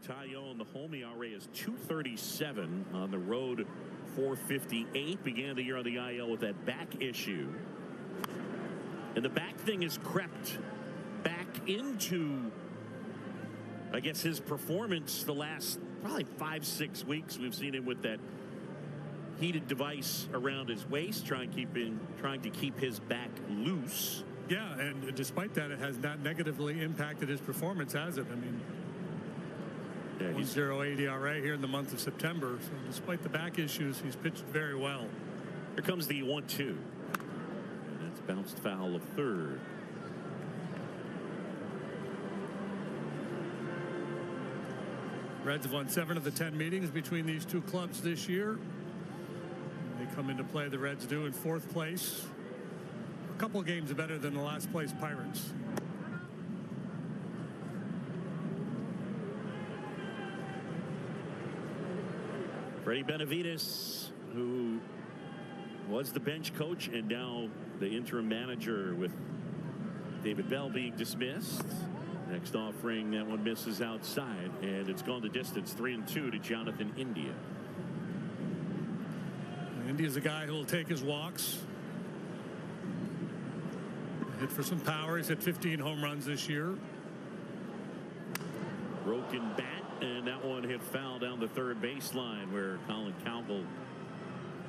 Tyone. The home ERA is 2.37. On the road, 4.58. Began the year on the IL with that back issue. And the back thing has crept back into, I guess, his performance the last probably 5-6 weeks. We've seen him with that heated device around his waist, trying to keep his back loose. Yeah, and despite that, it has not negatively impacted his performance, has it? I mean, yeah, 1.08 ERA here in the month of September. So despite the back issues, he's pitched very well. Here comes the 1-2. And that's bounced foul of third. Reds have won 7 of the 10 meetings between these two clubs this year. They come into play, the Reds do, in 4th place. A couple games better than the last place Pirates. Freddie Benavides, who was the bench coach and now the interim manager with David Bell being dismissed. Next offering, that one misses outside, and it's gone the distance. 3-2 to Jonathan India. India's a guy who will take his walks. Hit for some power. He's hit 15 home runs this year. Broken bat, and that one hit foul down the third baseline where Colin Cowell will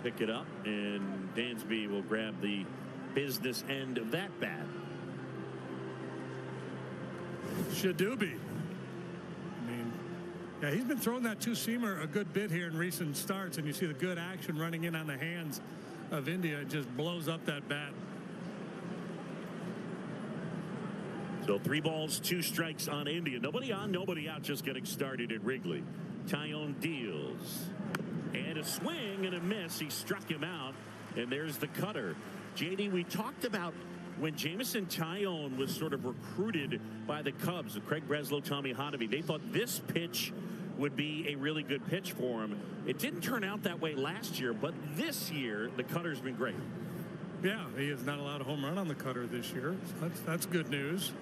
pick it up, and Dansby will grab the business end of that bat. Shadubi. I mean, yeah, he's been throwing that two-seamer a good bit here in recent starts, and you see the good action running in on the hands of India. It just blows up that bat. So 3 balls, 2 strikes on India. Nobody on, nobody out, just getting started at Wrigley. Tyone deals. And a swing and a miss. He struck him out. And there's the cutter. JD, we talked about when Jameson Tyone was sort of recruited by the Cubs, with Craig Breslow, Tommy Hotovy. They thought this pitch would be a really good pitch for him. It didn't turn out that way last year, but this year, the cutter's been great. Yeah, he has not allowed a home run on the cutter this year. So that's good news.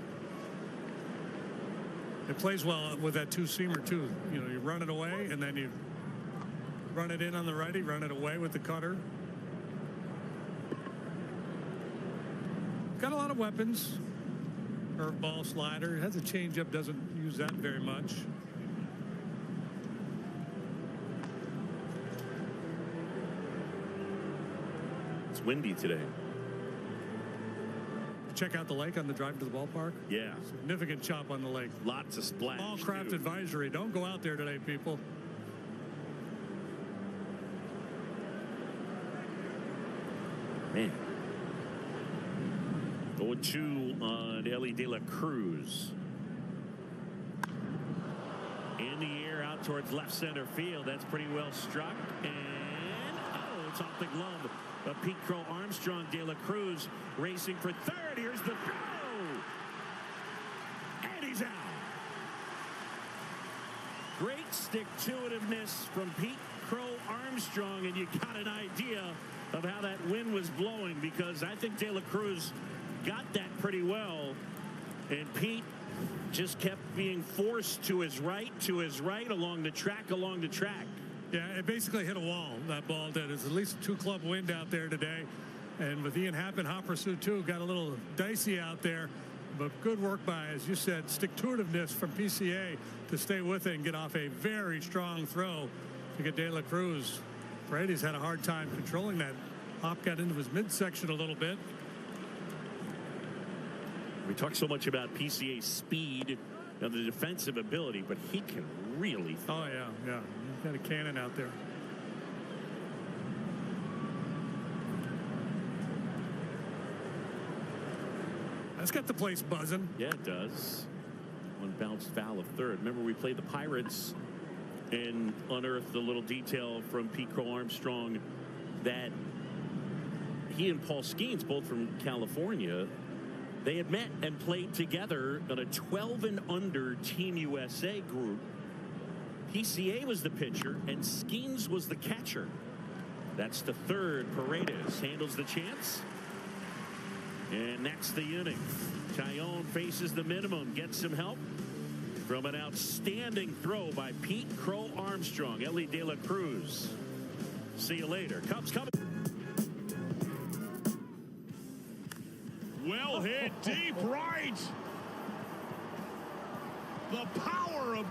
It plays well with that two-seamer, too. You know, you run it away, and then you run it in on the righty, run it away with the cutter. Got a lot of weapons. Curveball, slider. Has a changeup, doesn't use that very much. It's windy today. Check out the lake on the drive to the ballpark. Yeah. Significant chop on the lake. Lots of splash. Small craft advisory. Don't go out there today, people. Man. 0-2 on Ellie De La Cruz. In the air out towards left center field. That's pretty well struck. And, oh, it's off the glove of Pete Crow Armstrong. De La Cruz racing for third. Here's the throw. And he's out. Great stick-to-itiveness from Pete Crow Armstrong, and you got an idea of how that wind was blowing, because I think De La Cruz got that pretty well, and Pete just kept being forced to his right, along the track. Yeah, it basically hit a wall, that ball did. It's at least a 2-club wind out there today. And with Ian Happ and hot pursuit, too, got a little dicey out there. But good work by, as you said, stick-to-itiveness from PCA to stay with it and get off a very strong throw to get De La Cruz. Brady's had a hard time controlling that. Hop got into his midsection a little bit. We talk so much about PCA's speed and the defensive ability, but he can really throw. Oh, yeah. He's got a cannon out there. That's got the place buzzing. Yeah, it does. One bounced foul of third. Remember, we played the Pirates and unearthed a little detail from Pete Crow Armstrong that he and Paul Skeens, both from California, they had met and played together on a 12-and-under Team USA group. PCA was the pitcher, and Skeens was the catcher. That's the third. Paredes handles the chance. And that's the inning. Tyone faces the minimum, gets some help. from an outstanding throw by Pete Crow Armstrong. Ellie De La Cruz. See you later. Cubs coming. Well hit deep right. The power of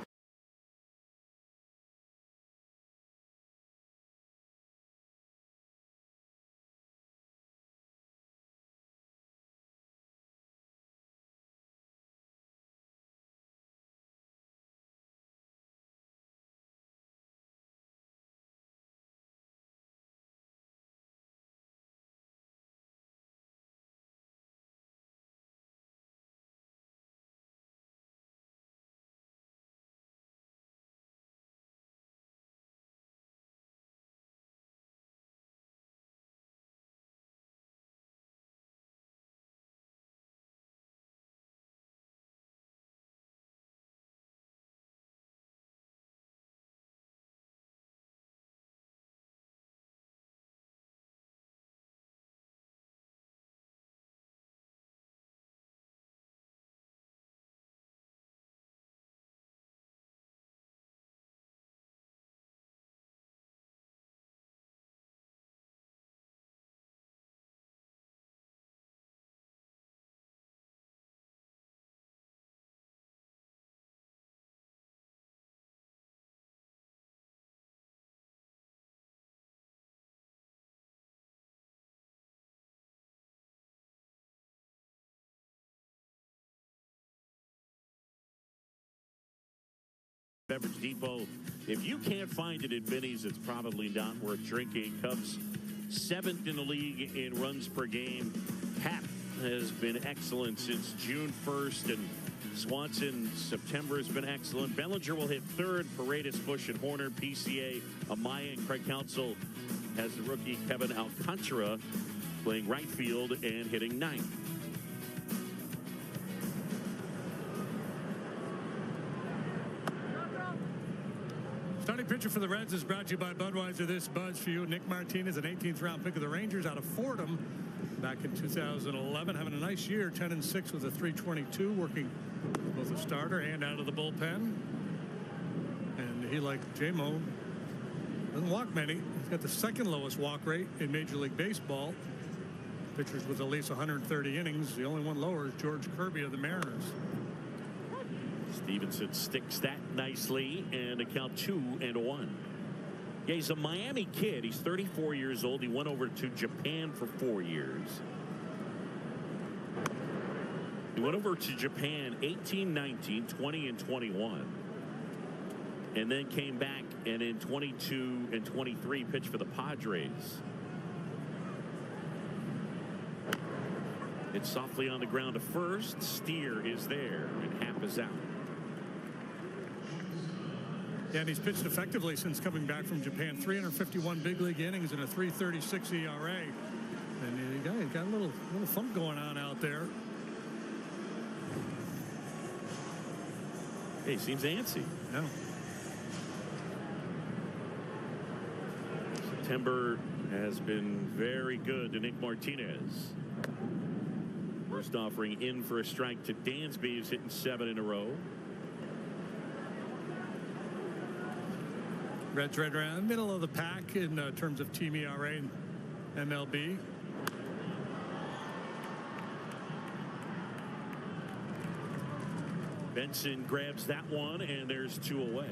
Beverage Depot. If you can't find it at Vinny's, it's probably not worth drinking. Cubs 7th in the league in runs per game. Hap has been excellent since June 1st, and Swanson September has been excellent. Bellinger will hit 3rd. Paredes, Bush, and Horner. PCA, Amaya, and Craig Counsell has the rookie Kevin Alcantara playing right field and hitting 9th. Starting pitcher for the Reds is brought to you by Budweiser. This Bud's for you. Nick Martinez, an 18th round pick of the Rangers out of Fordham back in 2011. Having a nice year, 10-6 with a 3.22, working both a starter and out of the bullpen. And he, like J-Mo, doesn't walk many. He's got the 2nd lowest walk rate in Major League Baseball. Pitchers with at least 130 innings. The only one lower is George Kirby of the Mariners. Stevenson sticks that nicely, and a count 2-1. Yeah, he's a Miami kid. He's 34 years old. He went over to Japan for 4 years. He went over to Japan 18, 19, 20, and 21. And then came back, and in 22 and 23 pitched for the Padres. It's softly on the ground to first. Steer is there, and Happ is out. Yeah, and he's pitched effectively since coming back from Japan. 351 big league innings and a 3.36 ERA. And he got a little funk going on out there. Hey, he seems antsy. Yeah. September has been very good to Nick Martinez. First offering in for a strike to Dansby, who's hitting 7 in a row. Reds right around middle of the pack in terms of team ERA and MLB. Benson grabs that one, and there's 2 away.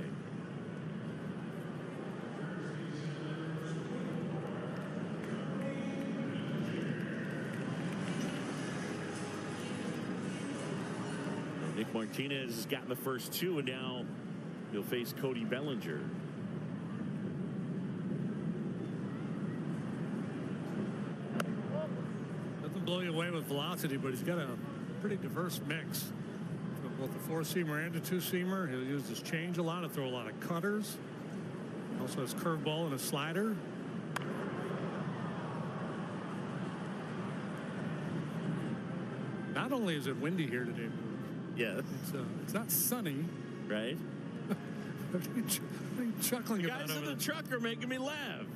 Nick Martinez has gotten the first 2, and now he'll face Cody Bellinger. Blow you away with velocity, but he's got a pretty diverse mix of both the 4-seamer and a 2-seamer. He'll use his change a lot to throw a lot of cutters. Also has curveball and a slider. Not only is it windy here today, Yeah, it's not sunny, right? I'm chuckling The about guys in the truck are making me laugh.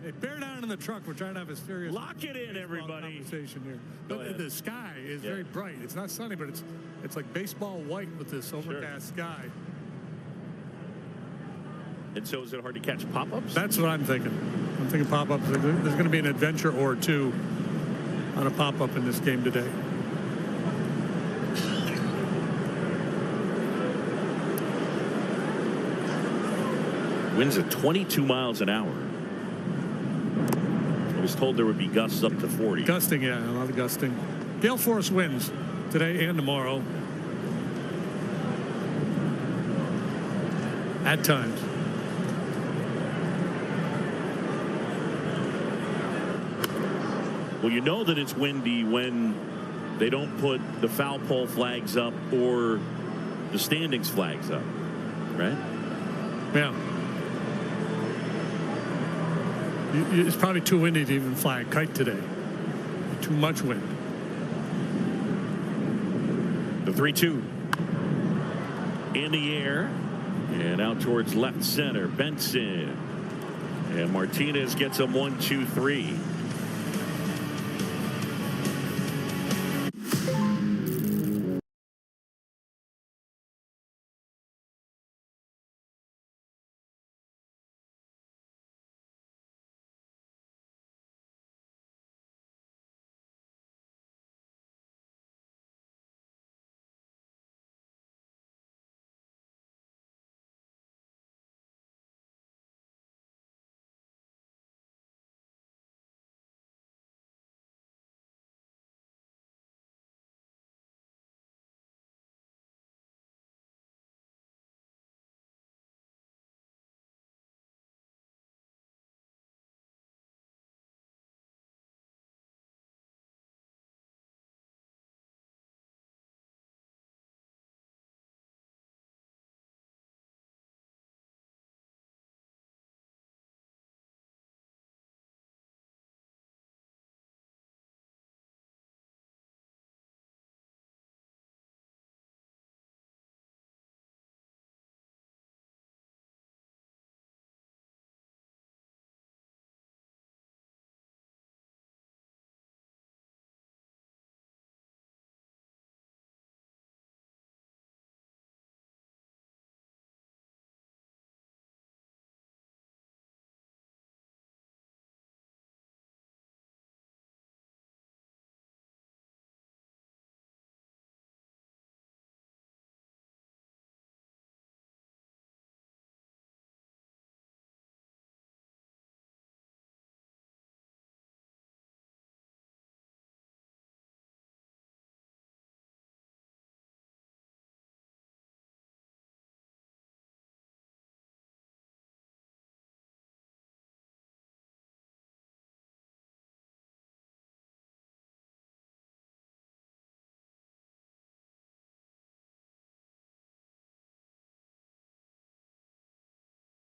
Hey, bear down in the truck. We're trying to have a serious Lock it in, everybody. Conversation here. But the sky is very bright. It's not sunny, but it's like baseball white with this overcast sky. And so is it hard to catch pop-ups? That's what I'm thinking. I'm thinking pop-ups. There's going to be an adventure or two on a pop-up in this game today. Winds at 22 miles an hour. I was told there would be gusts up to 40. Gusting, yeah, a lot of gusting. Gale force winds today and tomorrow. At times. Well, you know that it's windy when they don't put the foul pole flags up or the standings flags up, right? Yeah. It's probably too windy to even fly a kite today. Too much wind. The 3-2 in the air and out towards left center. Benson and Martinez gets him 1-2-3.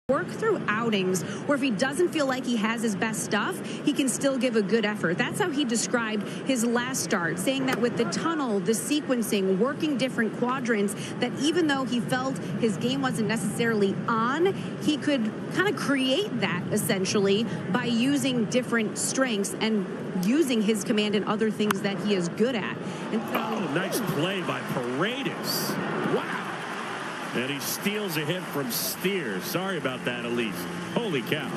Work through outings where if he doesn't feel like he has his best stuff, he can still give a good effort. That's how he described his last start, saying that with the tunnel, the sequencing, working different quadrants, that even though he felt his game wasn't necessarily on, he could kind of create that essentially by using different strengths and using his command and other things that he is good at. And oh, nice play by Paredes. Wow. And he steals a hit from Steer. Sorry about that, Elise. Holy cow.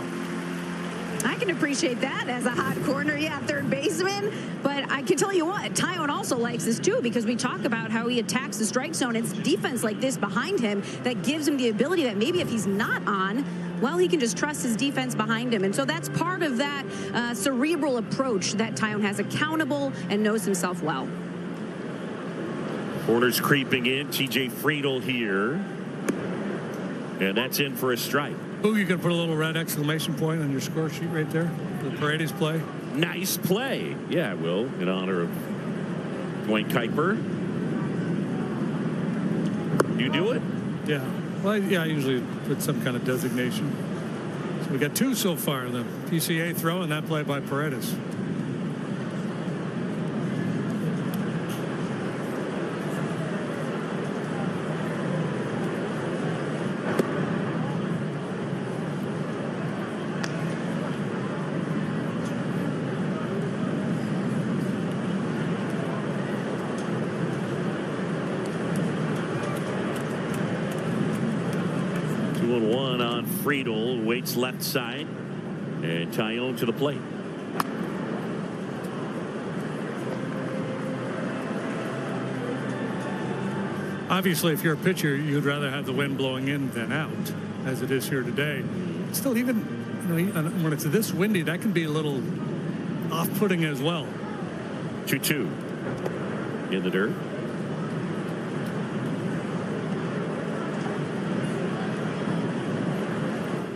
I can appreciate that as a hot corner, third baseman. But I can tell you what, Taillon also likes this too, because we talk about how he attacks the strike zone. It's defense like this behind him that gives him the ability that maybe if he's not on, well, he can just trust his defense behind him. And so that's part of that cerebral approach that Taillon has, accountable and knows himself well. Corners creeping in. TJ Friedel here. And that's in for a strike. Ooh, you can put a little red exclamation point on your score sheet right there. The Paredes play. Nice play. Yeah, I will, in honor of Dwayne Kuiper. You do it? Yeah. Well, yeah, I usually put some kind of designation. So we got two so far. The PCA throw and that play by Paredes. 0-1 on Friedel. Waits left side. And Tyone to the plate. Obviously, if you're a pitcher, you'd rather have the wind blowing in than out, as it is here today. Still, even when it's this windy, that can be a little off-putting as well. 2-2 in the dirt.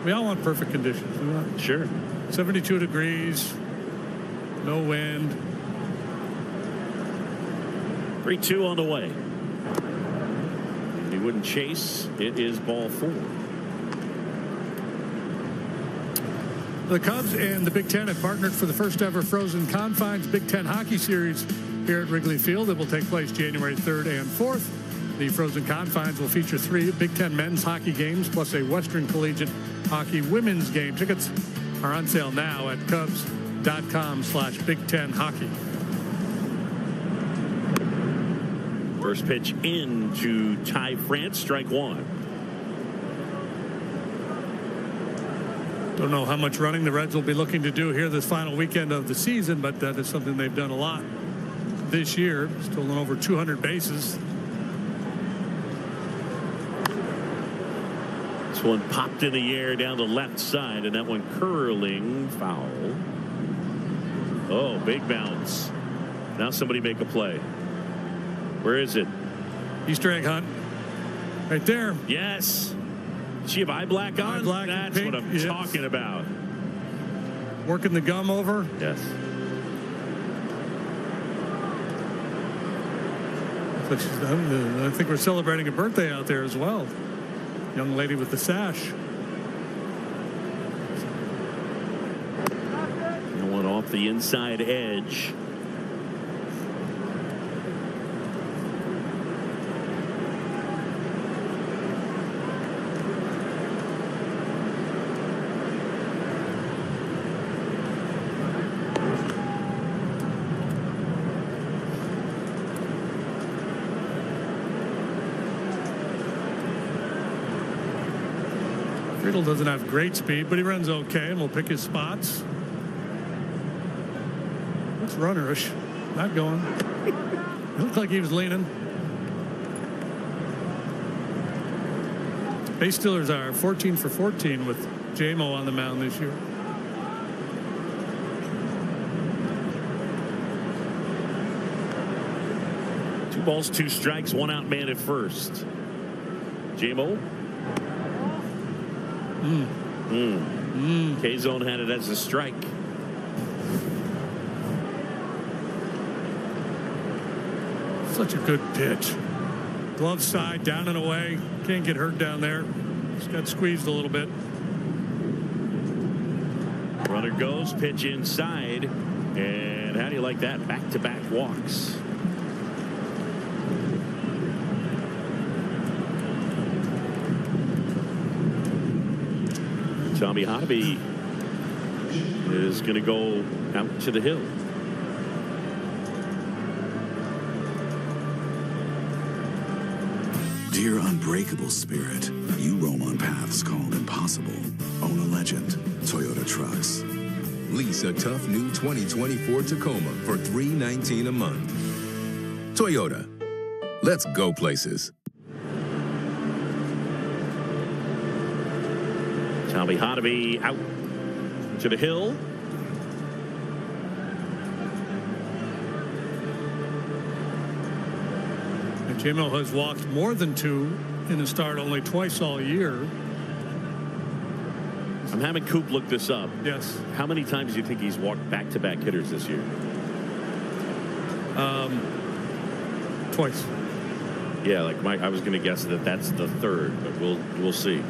We all want perfect conditions. We want Sure. 72 degrees, no wind. 3-2 on the way. He wouldn't chase. It is ball 4. The Cubs and the Big Ten have partnered for the first ever Frozen Confines Big Ten Hockey Series here at Wrigley Field. It will take place January 3rd and 4th. The Frozen Confines will feature 3 Big Ten men's hockey games plus a Western Collegiate Hockey women's game. Tickets are on sale now at Cubs.com/Big10Hockey. First pitch into Ty France, strike 1. Don't know how much running the Reds will be looking to do here this final weekend of the season, but that is something they've done a lot this year. Stolen over 200 bases. This one popped in the air down the left side, and that one curling foul. Oh, big bounce. Now somebody make a play. Where is it? Easter egg hunt. Right there. Yes. Does she have eye black on? Eye black, That's pink, what I'm yes. talking about. Working the gum over. Yes. That's what she's done. I think we're celebrating a birthday out there as well. Young lady with the sash. That one off the inside edge. Friedel doesn't have great speed, but he runs okay, and will pick his spots. Looks runnerish. Not going. It looked like he was leaning. Base stealers are 14 for 14 with J-Mo on the mound this year. Two balls, 2 strikes, 1 out man at first. J-Mo. K-Zone had it as a strike. Such a good pitch. Glove side, down and away. Can't get hurt down there. Just got squeezed a little bit. Runner goes, pitch inside. And how do you like that? Back-to-back walks. Tommy Hobby is going to go out to the hill. Dear unbreakable spirit, you roam on paths called impossible. Own a legend. Toyota Trucks. Lease a tough new 2024 Tacoma for $319 a month. Toyota. Let's go places. Tommy Hottovy out to the hill. And J-Mo has walked more than 2 in a start, only twice all year. I'm having Coop look this up. Yes. How many times do you think he's walked back-to-back hitters this year? Twice. Yeah, like I was going to guess that that's the 3rd, but we'll see.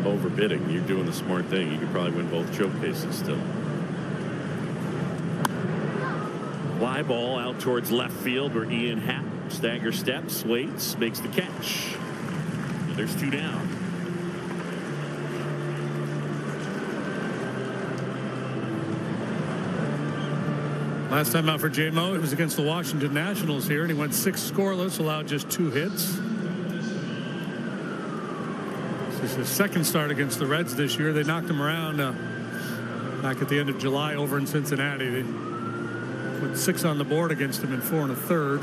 Overbidding. You're doing the smart thing. You could probably win both choke cases still. Fly ball out towards left field where Ian Happ stagger steps, waits, makes the catch. And there's 2 down. Last time out for J-Mo, it was against the Washington Nationals here, and he went 6 scoreless, allowed just 2 hits. This is his second start against the Reds this year. They knocked him around back at the end of July over in Cincinnati. They put 6 on the board against him in 4 1/3.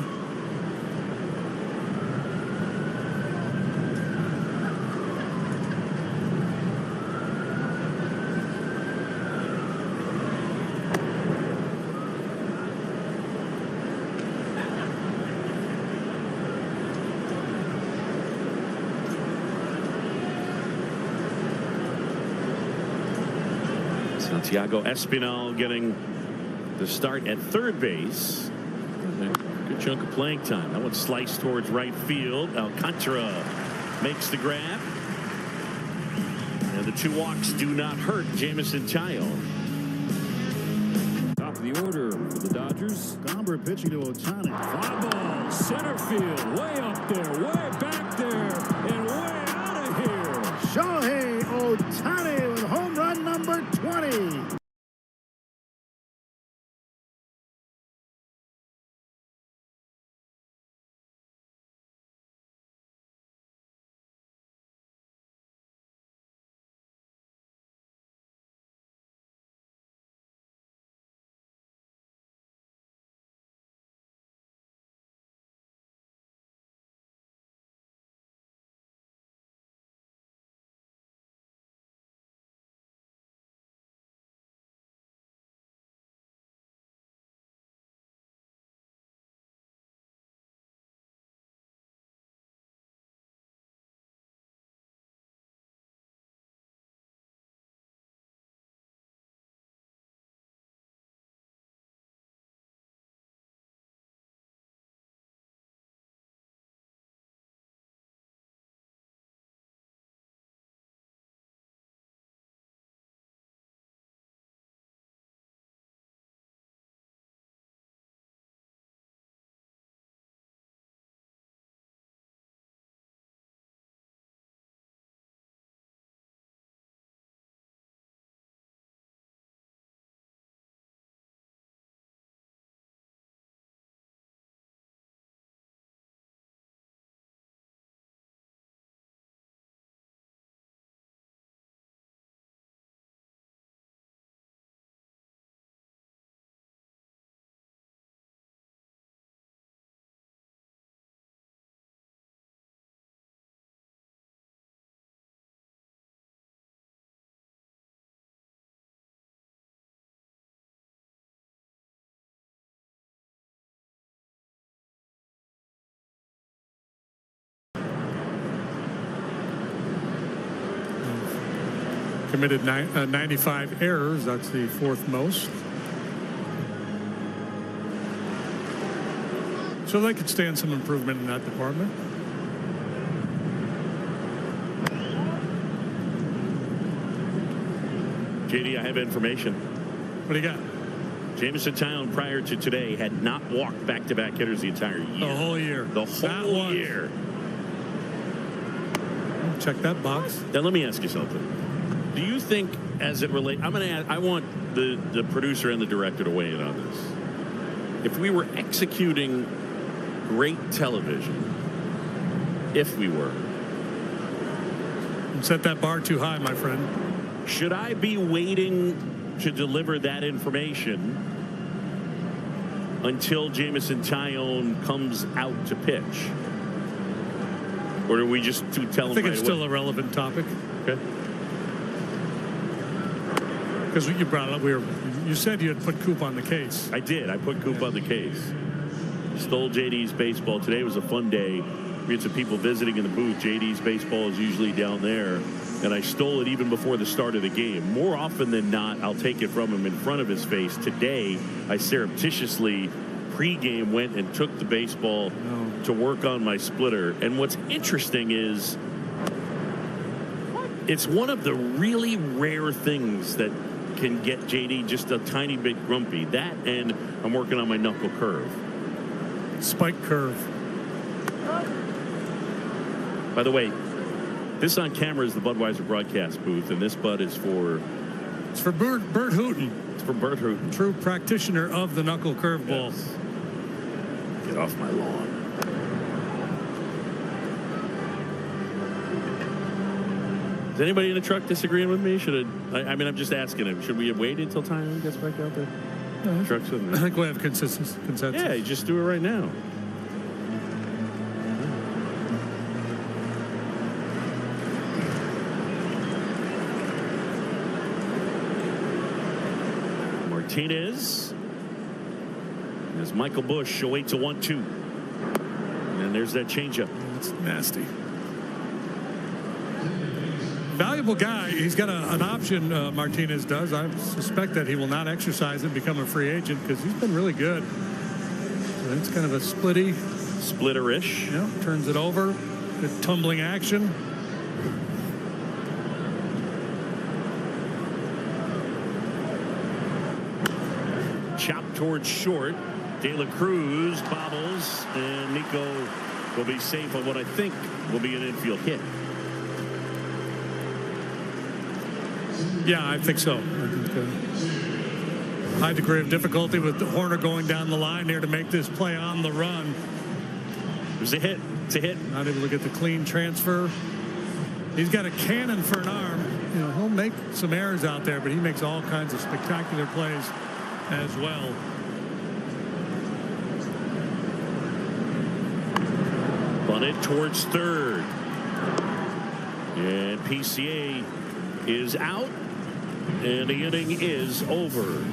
Santiago Espinal getting the start at third base. Good chunk of playing time. That one sliced towards right field. Alcantara makes the grab. And the 2 walks do not hurt Jameson Taillon. Top of the order for the Dodgers. Gomber pitching to Ohtani. Fly ball, center field, way up there, way back there, and way out of here. Shohei Ohtani with home run number 20. Committed 95 errors. That's the 4th most. So they could stand some improvement in that department. JD, I have information. What do you got? Jameson Taillon prior to today had not walked back-to-back hitters the entire year. The whole year. The whole year. Check that box. Now let me ask you something. Do you think, as it relates, I want the producer and the director to weigh in on this. If we were executing great television, if we were. Don't set that bar too high, my friend. Should I be waiting to deliver that information until Jameson Taillon comes out to pitch? Or do we just tell him right away? I think it's still a relevant topic. Okay. Because you brought it up, you said you had put Coop on the case. I did. I put Coop on the case. Stole JD's baseball. Today was a fun day. We had some people visiting in the booth. JD's baseball is usually down there. And I stole it even before the start of the game. More often than not, I'll take it from him in front of his face. Today, I surreptitiously pregame went and took the baseball to work on my splitter. And what's interesting is it's one of the really rare things that can get JD just a tiny bit grumpy. That, and I'm working on my knuckle curve. Spike curve. By the way, this on camera is the Budweiser broadcast booth, and this Bud is for... It's for Bert Hooten. It's for Bert Hooten. True practitioner of the knuckle curveball. Yes. Get off my lawn. Is anybody in the truck disagreeing with me? I mean, I'm just asking him. Should we have waited until Tyon gets back out there? No, Truck's with me. I think we have consensus. Yeah, you just do it right now. Martinez. As Michael Busch awaits a 1-2. And there's that changeup. That's nasty. Valuable guy. He's got an option, Martinez does. I suspect that he will not exercise it, become a free agent, because he's been really good. So it's kind of a splitterish. Yeah, turns it over. Good tumbling action. Chopped towards short. De La Cruz bobbles, and Nico will be safe on what I think will be an infield hit. Yeah, I think so. I think, high degree of difficulty with Horner going down the line there to make this play on the run. It was a hit. It's a hit. Not able to get the clean transfer. He's got a cannon for an arm. You know, he'll make some errors out there, but he makes all kinds of spectacular plays as well. Bunted towards third. And PCA is out. And the inning is over.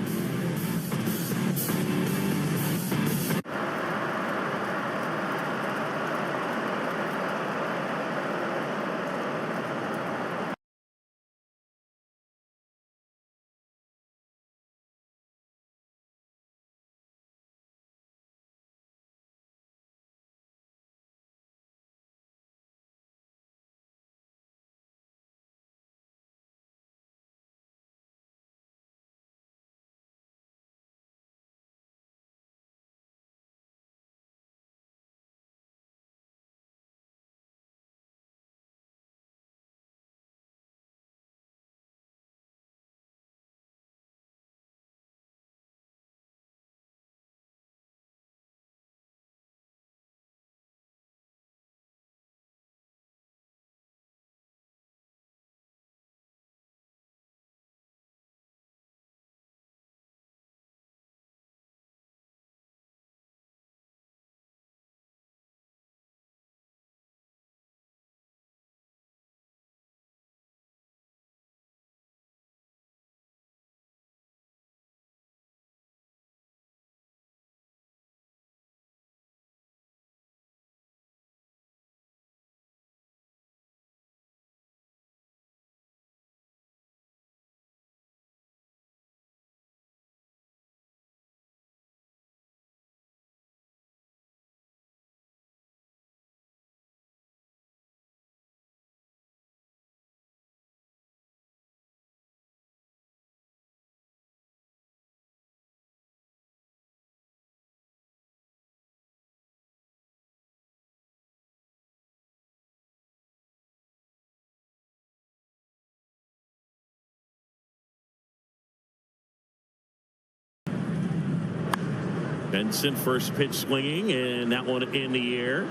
Benson first pitch swinging, and that one in the air.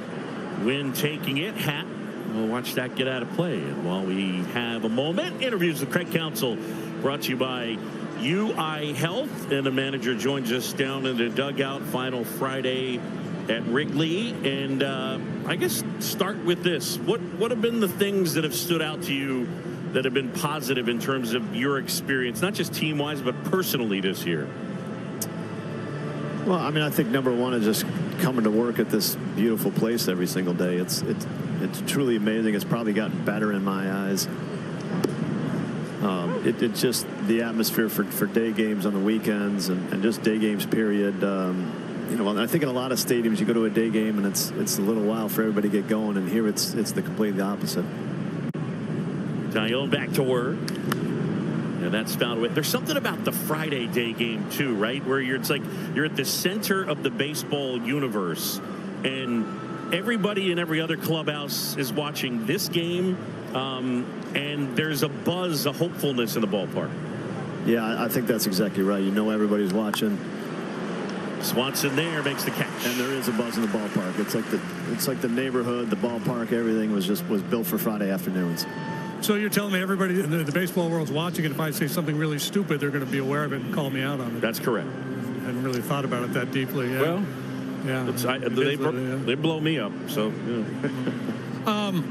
Wind taking it. Happ. We'll watch that get out of play. And while we have a moment, interviews with Craig Counsell brought to you by UI Health. And the manager joins us down in the dugout. Final Friday at Wrigley. And I guess start with this. What have been the things that have stood out to you that have been positive in terms of your experience, not just team-wise, but personally this year? Well, I mean, I think number one is just coming to work at this beautiful place every single day. It's truly amazing. It's probably gotten better in my eyes. It's just the atmosphere for day games on the weekends and just day games, period. You know, I think in a lot of stadiums you go to a day game and it's a little while for everybody to get going, and here it's the completely opposite. Tyon back to work. And that's found with. There's something about the Friday day game too, right? Where it's like you're at the center of the baseball universe, and everybody in every other clubhouse is watching this game, and there's a buzz, a hopefulness in the ballpark. Yeah, I think that's exactly right. You know, everybody's watching. Swanson there makes the catch, and there is a buzz in the ballpark. It's like the neighborhood, the ballpark, everything was built for Friday afternoons. So you're telling me everybody in the baseball world's watching, and if I say something really stupid, they're going to be aware of it and call me out on it. That's correct. I hadn't really thought about it that deeply. Yeah. Well, yeah, they blow me up. So, yeah.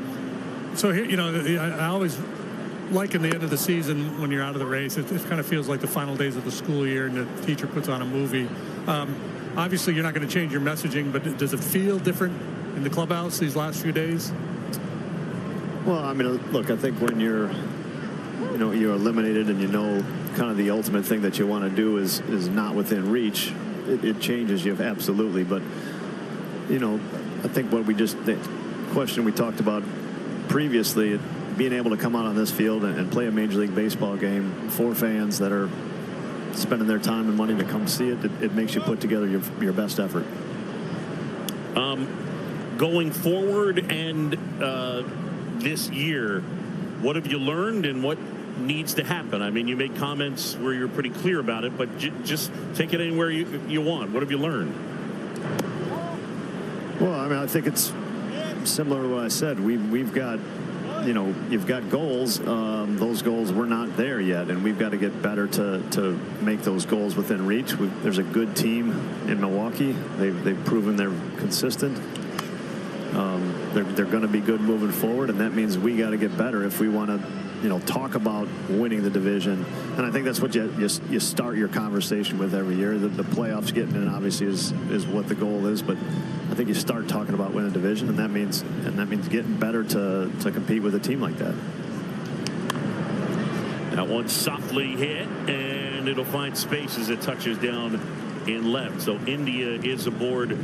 So here, you know, I always like in the end of the season when you're out of the race, it kind of feels like the final days of the school year, and the teacher puts on a movie. Obviously, you're not going to change your messaging, but does it feel different in the clubhouse these last few days? Well, I mean, look, I think when you're eliminated and you know kind of the ultimate thing that you want to do is not within reach, it changes you absolutely. But, you know, I think the question we talked about previously, being able to come out on this field and play a Major League Baseball game for fans that are spending their time and money to come see it, it makes you put together your best effort. Going forward and this year, what have you learned and what needs to happen? I mean, you made comments where you're pretty clear about it, but just take it anywhere you want. What have you learned? Well, I mean, I think it's similar to what I said. We've got, you know, you've got goals. Those goals were not there yet, and we've got to get better to make those goals within reach. There's a good team in Milwaukee. They've proven they're consistent. They're going to be good moving forward, and that means we got to get better if we want to, you know, talk about winning the division. And I think that's what you start your conversation with every year. The playoffs getting in obviously is what the goal is, but I think you start talking about winning the division, and that means getting better to compete with a team like that. That one softly hit, and it'll find space as it touches down in left. So India is aboard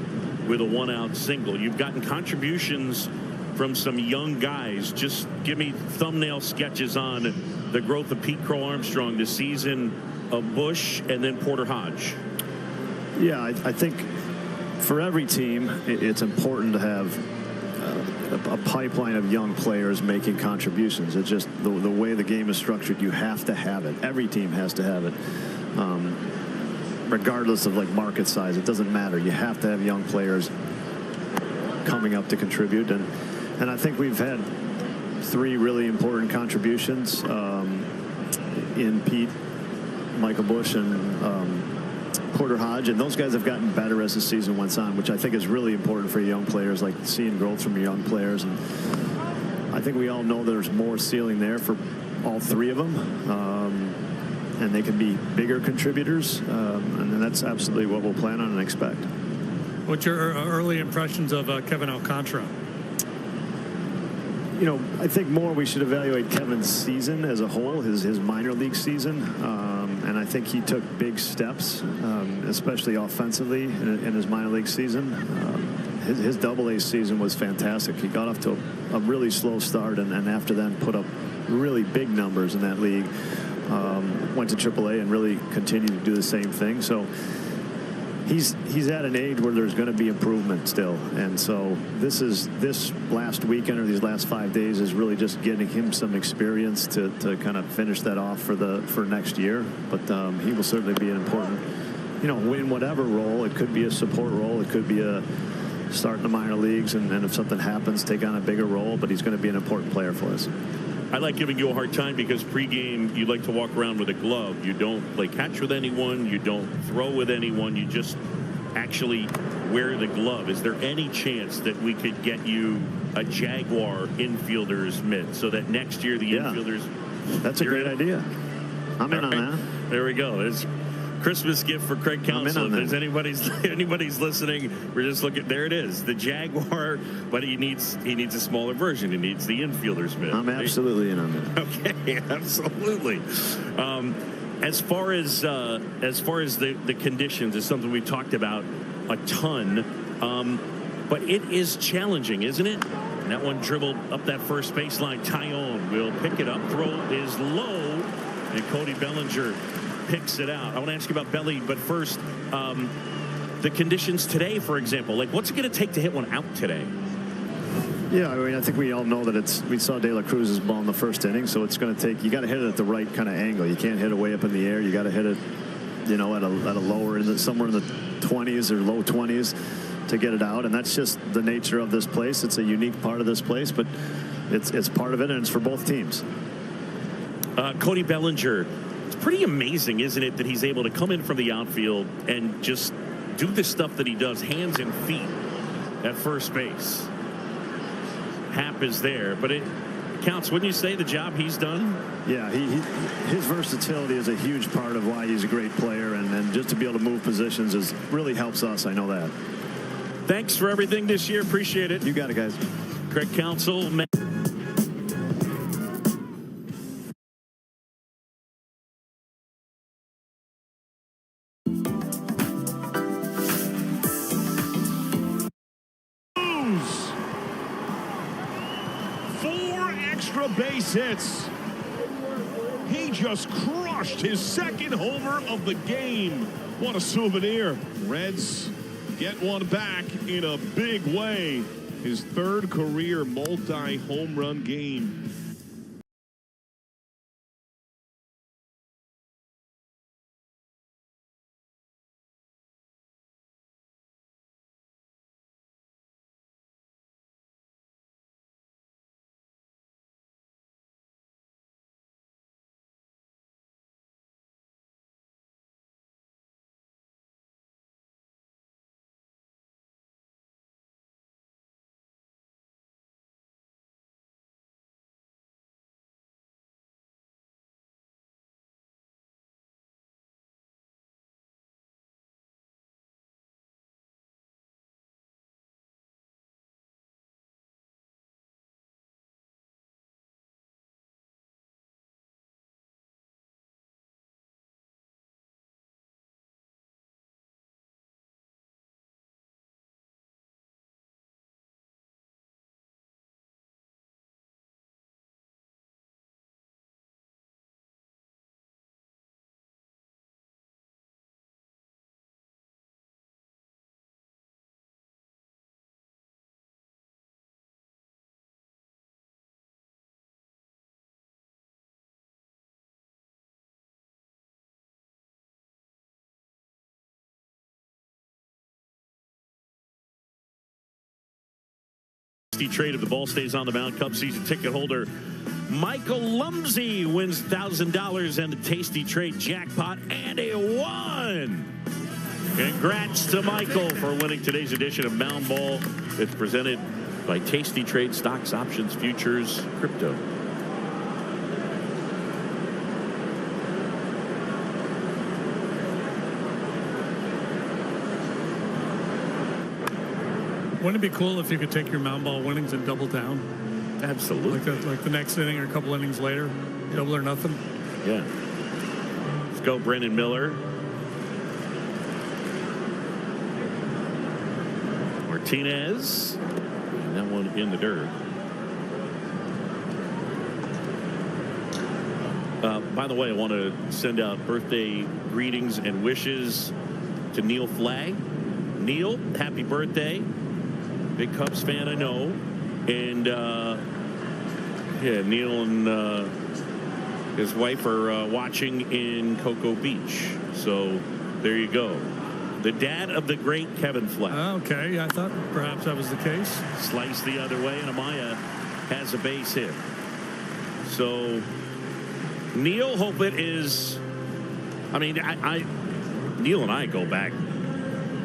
with a 1-out single. You've gotten contributions from some young guys. Just give me thumbnail sketches on the growth of Pete Crow Armstrong this season, of Bush, and then Porter Hodge. Yeah, I think for every team, it's important to have a pipeline of young players making contributions. It's just the way the game is structured. You have to have it. Every team has to have it. Regardless of like market size, it doesn't matter. You have to have young players coming up to contribute, and I think we've had 3 really important contributions in Pete, Michael Bush, and Porter Hodge, and those guys have gotten better as the season went on, which I think is really important for young players, like seeing growth from young players. And I think we all know there's more ceiling there for all 3 of them. And they can be bigger contributors, and that's absolutely what we'll plan on and expect. What's your early impressions of Kevin Alcantara? You know, I think we should evaluate Kevin's season as a whole, his minor league season, and I think he took big steps, especially offensively in his minor league season. His Double-A season was fantastic. He got off to a really slow start, and after then put up really big numbers in that league. Went to AAA and really continued to do the same thing. So he's at an age where there's going to be improvement still. And so this last weekend or these last 5 days is really just getting him some experience to kind of finish that off for next year. But he will certainly be an important, you know, win whatever role. It could be a support role. It could be a start in the minor leagues, and if something happens, take on a bigger role. But he's going to be an important player for us. I like giving you a hard time because pregame you like to walk around with a glove. You don't play catch with anyone. You don't throw with anyone. You just actually wear the glove. Is there any chance that we could get you a Jaguar infielder's mitt so that next year the infielders? That's a great idea. I'm in on that. There we go. There's Christmas gift for Craig Counsell. If there's anybody's listening, we're just looking. There it is, the Jaguar, but he needs a smaller version. He needs the infielder's mitt. I'm absolutely in on that. Okay, absolutely. As far as the conditions is something we've talked about a ton, but it is challenging, isn't it? And that one dribbled up that first baseline. Tyone will pick it up. Throw is low, and Cody Bellinger picks it out. I want to ask you about Belly, but first, the conditions today, for example, like what's it going to take to hit one out today? Yeah, I mean, I think we all know that we saw De La Cruz's ball in the first inning, so it's going to take, you got to hit it at the right kind of angle. You can't hit it way up in the air. You got to hit it, you know, at a lower, somewhere in the 20s or low 20s to get it out, and that's just the nature of this place. It's a unique part of this place, but it's part of it, and it's for both teams. Cody Bellinger, it's pretty amazing, isn't it, that he's able to come in from the outfield and just do the stuff that he does, hands and feet at first base. Happ is there, but it counts, wouldn't you say, the job he's done? Yeah, his versatility is a huge part of why he's a great player, and just to be able to move positions really helps us. I know that. Thanks for everything this year. Appreciate it. You got it, guys. Craig Counsell. Base hits. He just crushed his second homer of the game. What a souvenir. Reds get one back in a big way. His third career multi-home run game. Trade if the ball stays on the mound. Cubs season ticket holder Michael Lumsey wins $1,000 and a tasty trade jackpot and a 1. Congrats to Michael for winning today's edition of Mound Ball. It's presented by Tasty Trade, stocks, options, futures, crypto. Wouldn't it be cool if you could take your mound ball winnings and double down? Absolutely. Like the next inning or a couple innings later, double or nothing. Yeah. Let's go, Brendan Miller. Martinez. And that one in the dirt. By the way, I want to send out birthday greetings and wishes to Neil Flagg. Neil, happy birthday. Big Cubs fan, I know. And yeah, Neil and his wife are watching in Cocoa Beach. So there you go. The dad of the great Kevin Flagg. Okay, I thought perhaps that was the case. Sliced the other way, and Amaya has a base hit. So Neil, hope it is. I mean, Neil and I go back.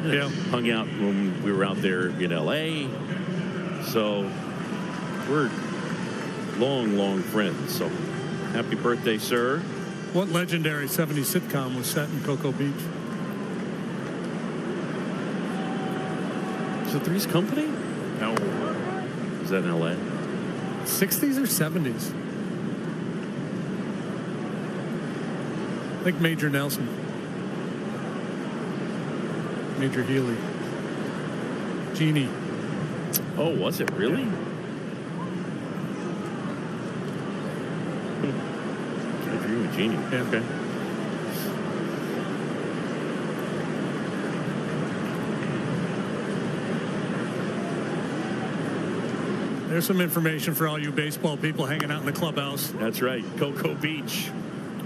Yeah. Hung out when we were out there in L.A. So we're long friends. So happy birthday, sir. What legendary 70s sitcom was set in Cocoa Beach? Is it Three's Company? No. Is that in L.A.? 60s or 70s? I think Major Nelson. Major Healy. Jeannie. Oh, was it really? I dream of Jeannie. Yeah. Okay. There's some information for all you baseball people hanging out in the clubhouse. That's right. Cocoa Beach.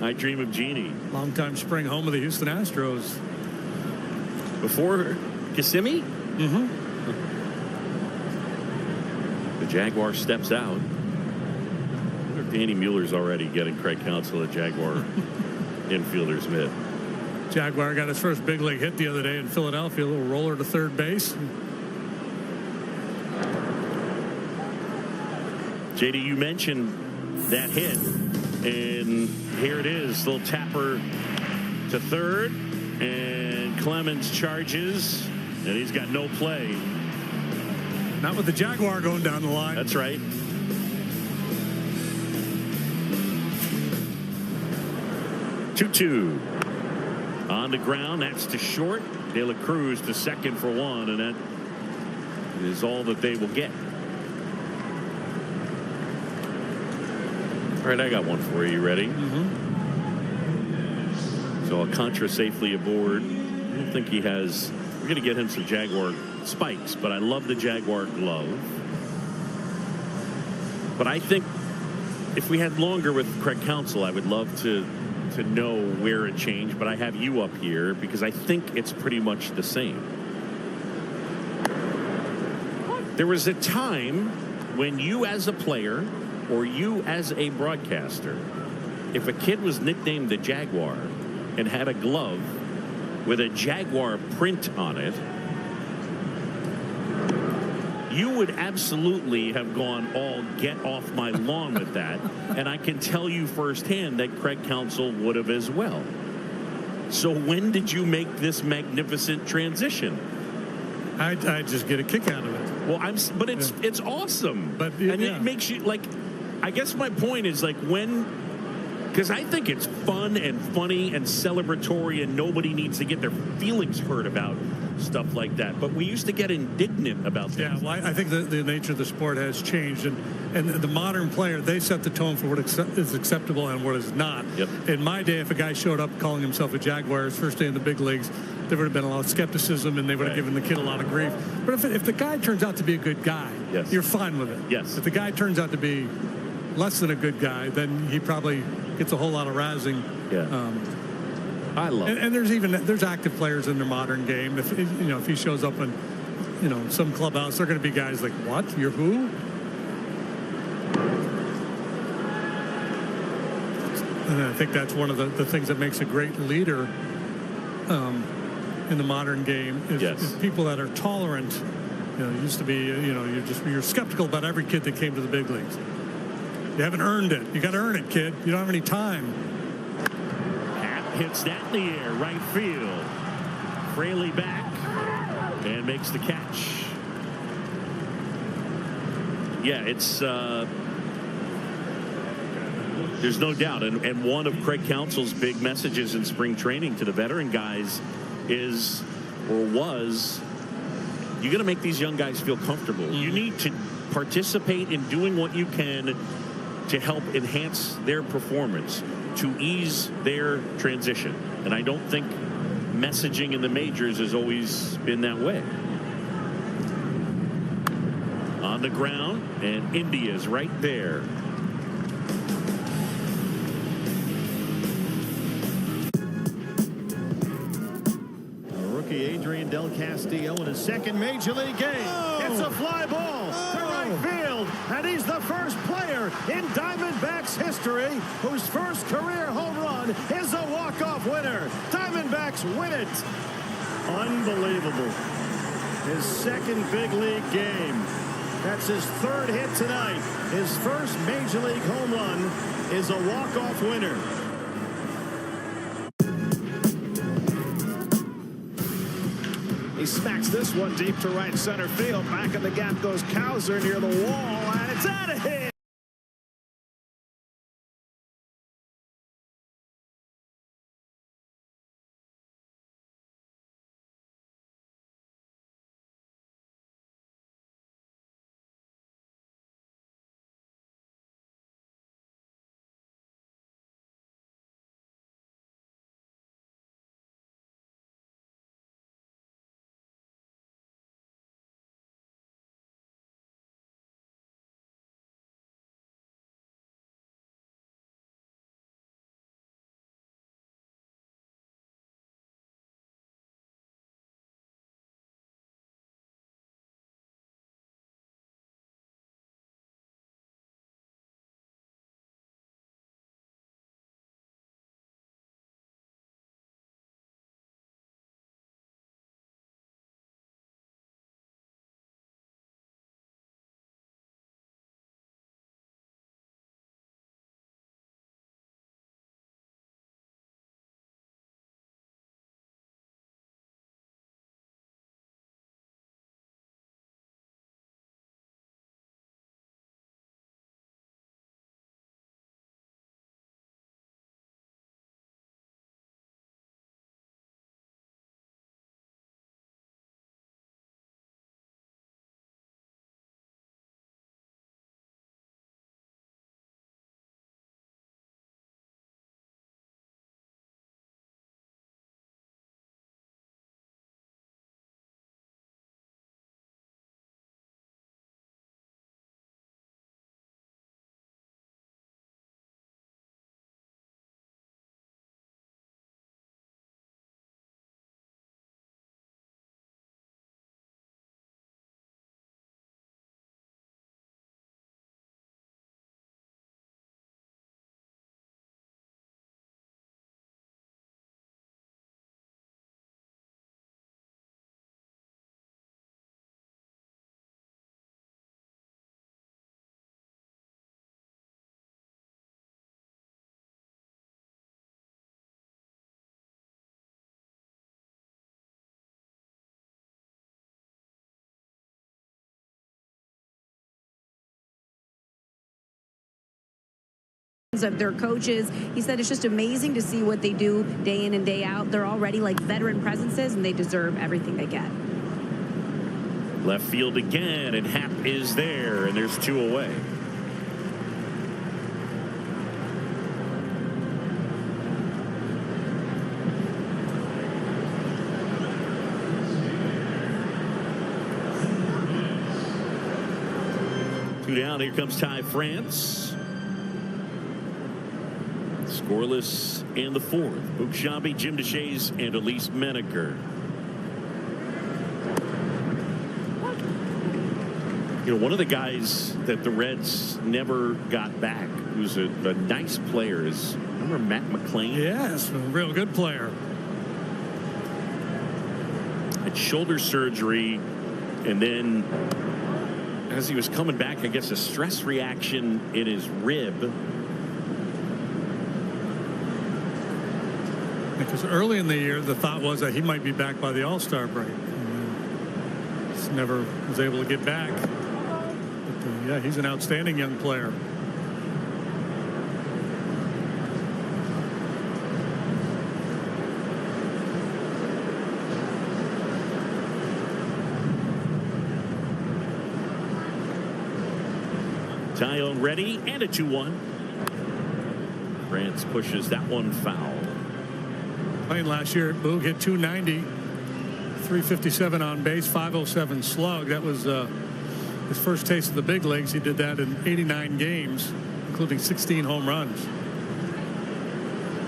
I dream of Jeannie. Longtime spring home of the Houston Astros. Before Kissimmee? Mm-hmm. The Jaguar steps out. Danny Mueller's already getting Craig Counsell a Jaguar infielder's mitt. Jaguar got his first big league hit the other day in Philadelphia. A little roller to third base. JD, you mentioned that hit, and here it is. Little tapper to third, and Clemens charges, and he's got no play. Not with the Jaguar going down the line. That's right. Two. On the ground, that's to short. De La Cruz to second for one, and that is all that they will get. All right, I got one for you. You ready? So Alcantara safely aboard. I don't think he has. We're going to get him some Jaguar spikes, but I love the Jaguar glove. But I think if we had longer with Craig Counsell, I would love to know where it changed, but I have you up here because I think it's pretty much the same. There was a time when you as a player or you as a broadcaster, if a kid was nicknamed the Jaguar and had a glove with a Jaguar print on it, you would absolutely have gone all get off my lawn with that. And I can tell you firsthand that Craig Counsell would have as well. So when did you make this magnificent transition? I just get a kick out of it. Well, but it's awesome. But and it makes you like, I guess my point is like because I think it's fun and funny and celebratory, and nobody needs to get their feelings hurt about stuff like that. But we used to get indignant about things. Yeah, well, I think the nature of the sport has changed, and the modern player, they set the tone for what is acceptable and what is not. Yep. In my day, if a guy showed up calling himself a Jaguar his first day in the big leagues, there would have been a lot of skepticism, and they would have given the kid a lot of grief. But if the guy turns out to be a good guy, yes, you're fine with it. Yes. If the guy turns out to be less than a good guy, then he probably gets a whole lot of razzing. Yeah. I love it. And there's active players in the modern game. If he shows up in some clubhouse, they're going to be guys like, what? You're who? And I think that's one of the things that makes a great leader in the modern game is people that are tolerant. It used to be you're skeptical about every kid that came to the big leagues. You haven't earned it. You got to earn it, kid. You don't have any time. Hits that in the air, right field. Fraley back and makes the catch. Yeah, it's there's no doubt, and one of Craig Counsell's big messages in spring training to the veteran guys is, or was, you got to make these young guys feel comfortable. You need to participate in doing what you can to help enhance their performance, to ease their transition. And I don't think messaging in the majors has always been that way. On the ground, and India's right there. Rookie Adrian Del Castillo in his second major league game. It's a fly ball to right field, and he's the first player in Diamondbacks history whose first career home run is a walk-off winner. Diamondbacks win it. Unbelievable. His second big league game. That's his third hit tonight. His first major league home run is a walk-off winner. He smacks this one deep to right center field. Back in the gap goes Cowser near the wall, and it's out of here. of their coaches. He said it's just amazing to see what they do day in and day out. They're already like veteran presences, and they deserve everything they get. Left field again, and Happ is there, and there's 2 away. Two down. Here comes Ty France. Scoreless in the 4th. Boog Sciambi, Jim DeShays, and Elise Menaker. You know, one of the guys that the Reds never got back, who's a nice player, is, remember Matt McClain? Yes, a real good player. Had shoulder surgery, and then as he was coming back, I guess a stress reaction in his rib. Because early in the year, the thought was that he might be back by the All-Star break. Just never was able to get back. But, yeah, he's an outstanding young player. Tyone ready, and a 2-1. France pushes that one foul. Playing last year, Boog hit 290, 357 on base, 507 slug. That was his first taste of the big leagues. He did that in 89 games, including 16 home runs.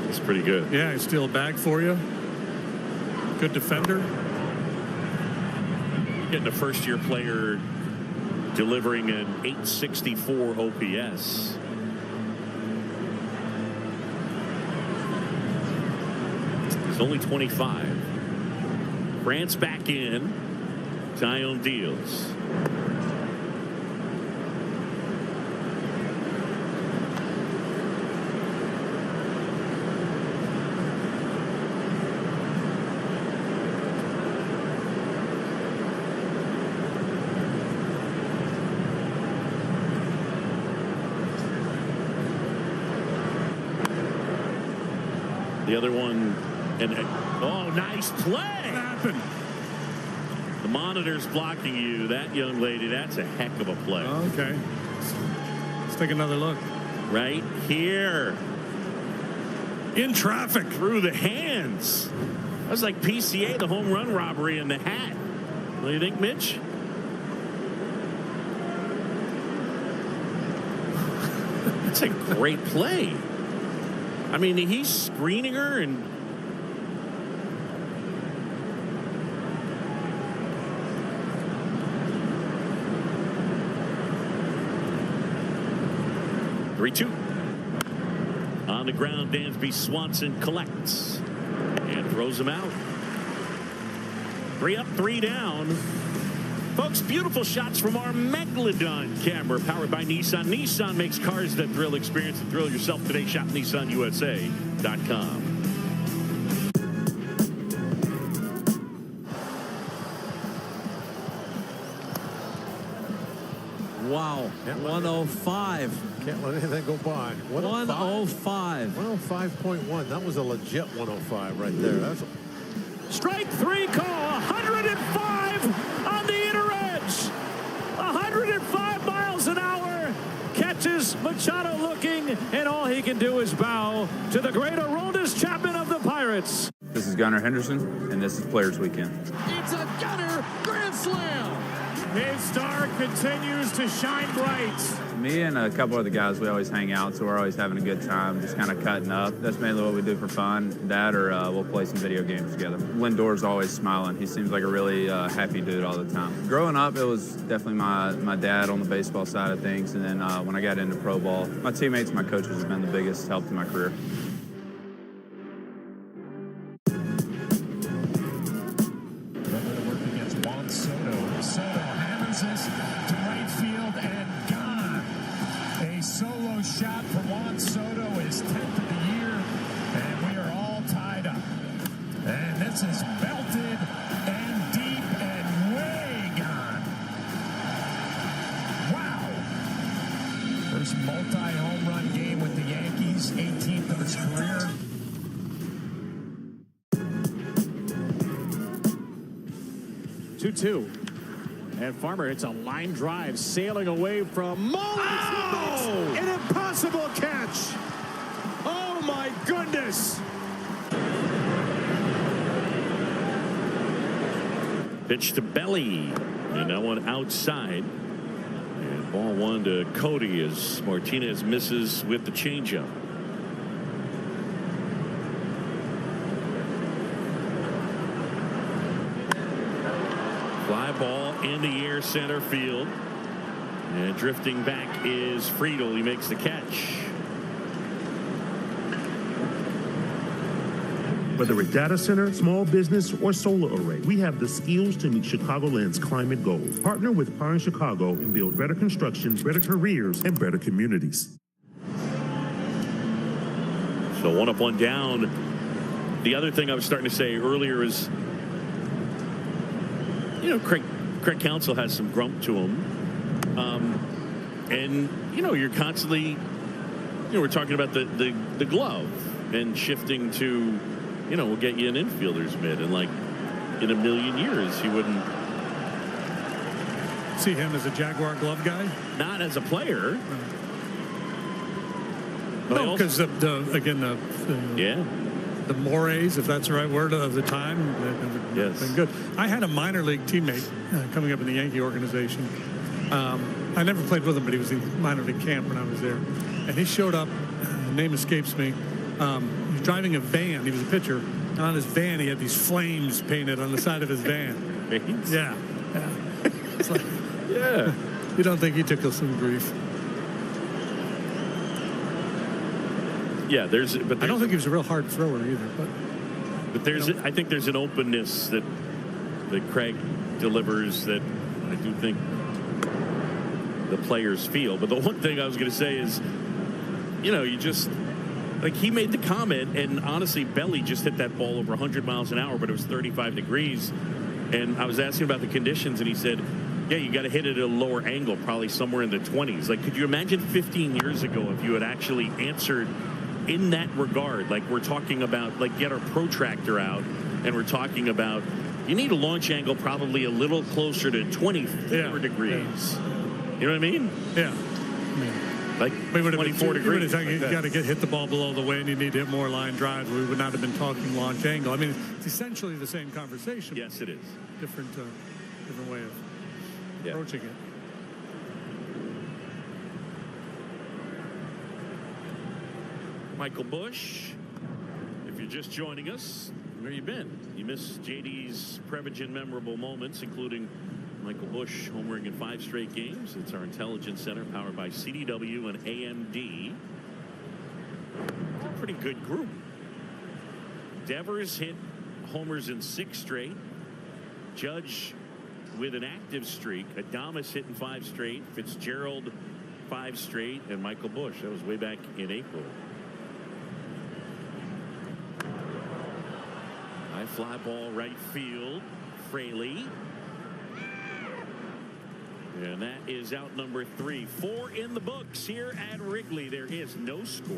That's pretty good. Yeah, he's still a bag for you. Good defender. Getting a first-year player delivering an 864 OPS. He's only 25. France back in. Tyone deals. The other one, and oh, nice play. What happened? The monitor's blocking you. That young lady, that's a heck of a play. Okay. Let's take another look. Right here. In traffic. Through the hands. That was like PCA, the home run robbery in the hat. What do you think, Mitch? That's a great play. I mean, he's screening her and (3-2) on the ground. Dansby Swanson collects and throws him out. 3 up, 3 down. Folks, beautiful shots from our Megalodon camera, powered by Nissan. Nissan makes cars that thrill. Experience and thrill yourself today. Shop NissanUSA.com. Wow, 105. Can't let anything go by. 105. 105.1. That was a legit 105 right there. That's Strike 3 call. 105 on the inner edge. 105 miles an hour. Catches Machado looking, and all he can do is bow to the great Aroldis Chapman of the Pirates. This is Gunnar Henderson, and this is Players Weekend. It's a Gunnar grand slam. His star continues to shine bright. Me and a couple other guys, we always hang out, so we're always having a good time, just kind of cutting up. That's mainly what we do for fun. That or we'll play some video games together. Lindor's always smiling. He seems like a really happy dude all the time. Growing up, it was definitely my dad on the baseball side of things, and then when I got into pro ball, my teammates, my coaches have been the biggest help in my career. Shot for Juan Soto, his 10th of the year, and we are all tied up. And this is belted and deep and way gone. Wow. first multi-home run game with the Yankees, 18th of his career. Two. And Farmer hits a line drive, sailing away from Mullins. Oh! An impossible catch. Oh, my goodness. Pitch to Belly. And that one outside. And ball one to Cody as Martinez misses with the changeup. Fly ball in the air, center field. And drifting back is Friedel. He makes the catch. Whether a data center, small business, or solar array, we have the skills to meet Chicagoland's climate goals. Partner with Power in Chicago and build better construction, better careers, and better communities. So 1 up, 1 down. The other thing I was starting to say earlier is, you know, Craig Counsell has some grump to him. And, you know, you're constantly, you know, we're talking about the glove and shifting to, you know, we'll get you an infielder's mitt. And, like, in a million years, he wouldn't see him as a Jaguar glove guy? Not as a player. No, because again, the mores, if that's the right word, of the time, have been good. I had a minor league teammate coming up in the Yankee organization. I never played with him, but he was in minor league camp when I was there. And he showed up, the name escapes me, he was driving a van. He was a pitcher. And on his van, he had these flames painted on the side of his van. Yeah. It's like, yeah. You don't think he took us some grief? Yeah, I don't think he was a real hard thrower either. But there's, I think there's an openness that Craig delivers that I do think the players feel. But the one thing I was going to say is, you know, you just, like, he made the comment, and honestly, Belly just hit that ball over 100 miles an hour, but it was 35 degrees. And I was asking about the conditions, and he said, yeah, you got to hit it at a lower angle, probably somewhere in the 20s. Like, could you imagine 15 years ago if you had actually answered in that regard? Like, we're talking about, like, get our protractor out, and we're talking about, you need a launch angle probably a little closer to 24 degrees. You know what I mean? Yeah. Like 24 degrees. You got to hit the ball below the weight, and you need to hit more line drives. We would not have been talking launch angle. I mean, it's essentially the same conversation. Yes, it is. Different way of approaching it. Michael Busch, if you're just joining us, where you been? You missed JD's Prevagen memorable moments, including Michael Busch homering in 5 straight games. It's our intelligence center powered by CDW and AMD. A pretty good group. Devers hit homers in 6 straight. Judge with an active streak. Adames hit in 5 straight. Fitzgerald 5 straight. And Michael Busch. That was way back in April. High fly ball right field. Fraley. And that is out number 3. 4 in the books here at Wrigley. There is no score.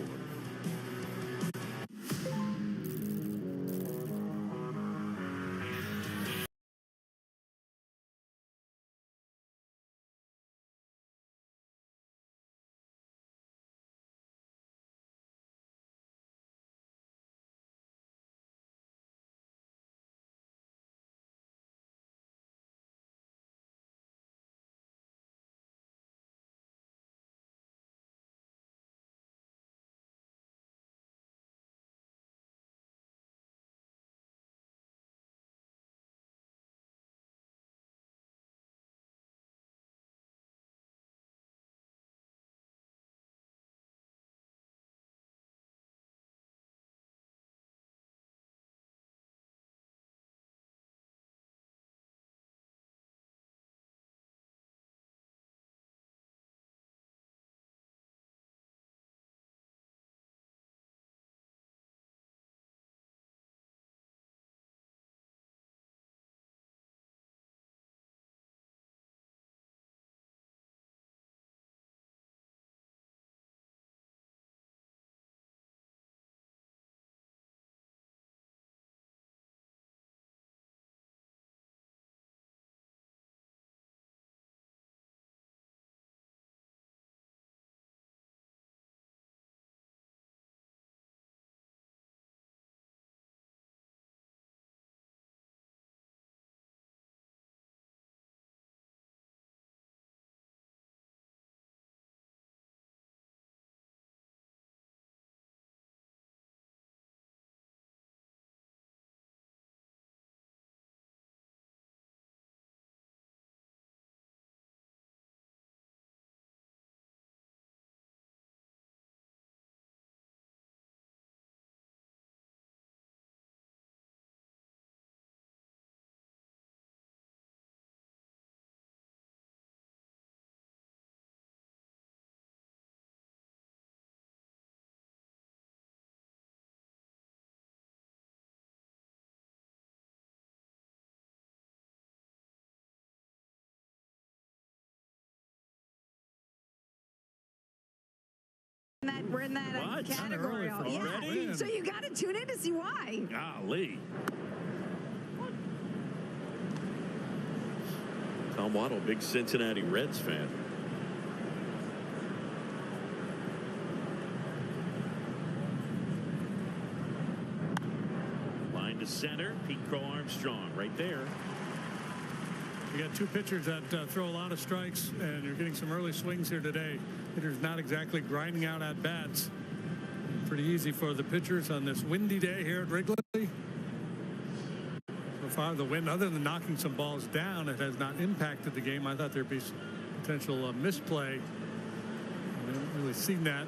we're in that category. Already? Yeah. So you got to tune in to see why. Golly. Tom Waddle, big Cincinnati Reds fan. Line to center. Pete Crow Armstrong right there. You got two pitchers that throw a lot of strikes, and you're getting some early swings here today. Hitters not exactly grinding out at bats. Pretty easy for the pitchers on this windy day here at Wrigley. So far, the wind, other than knocking some balls down, it has not impacted the game. I thought there'd be some potential misplay. I haven't really seen that.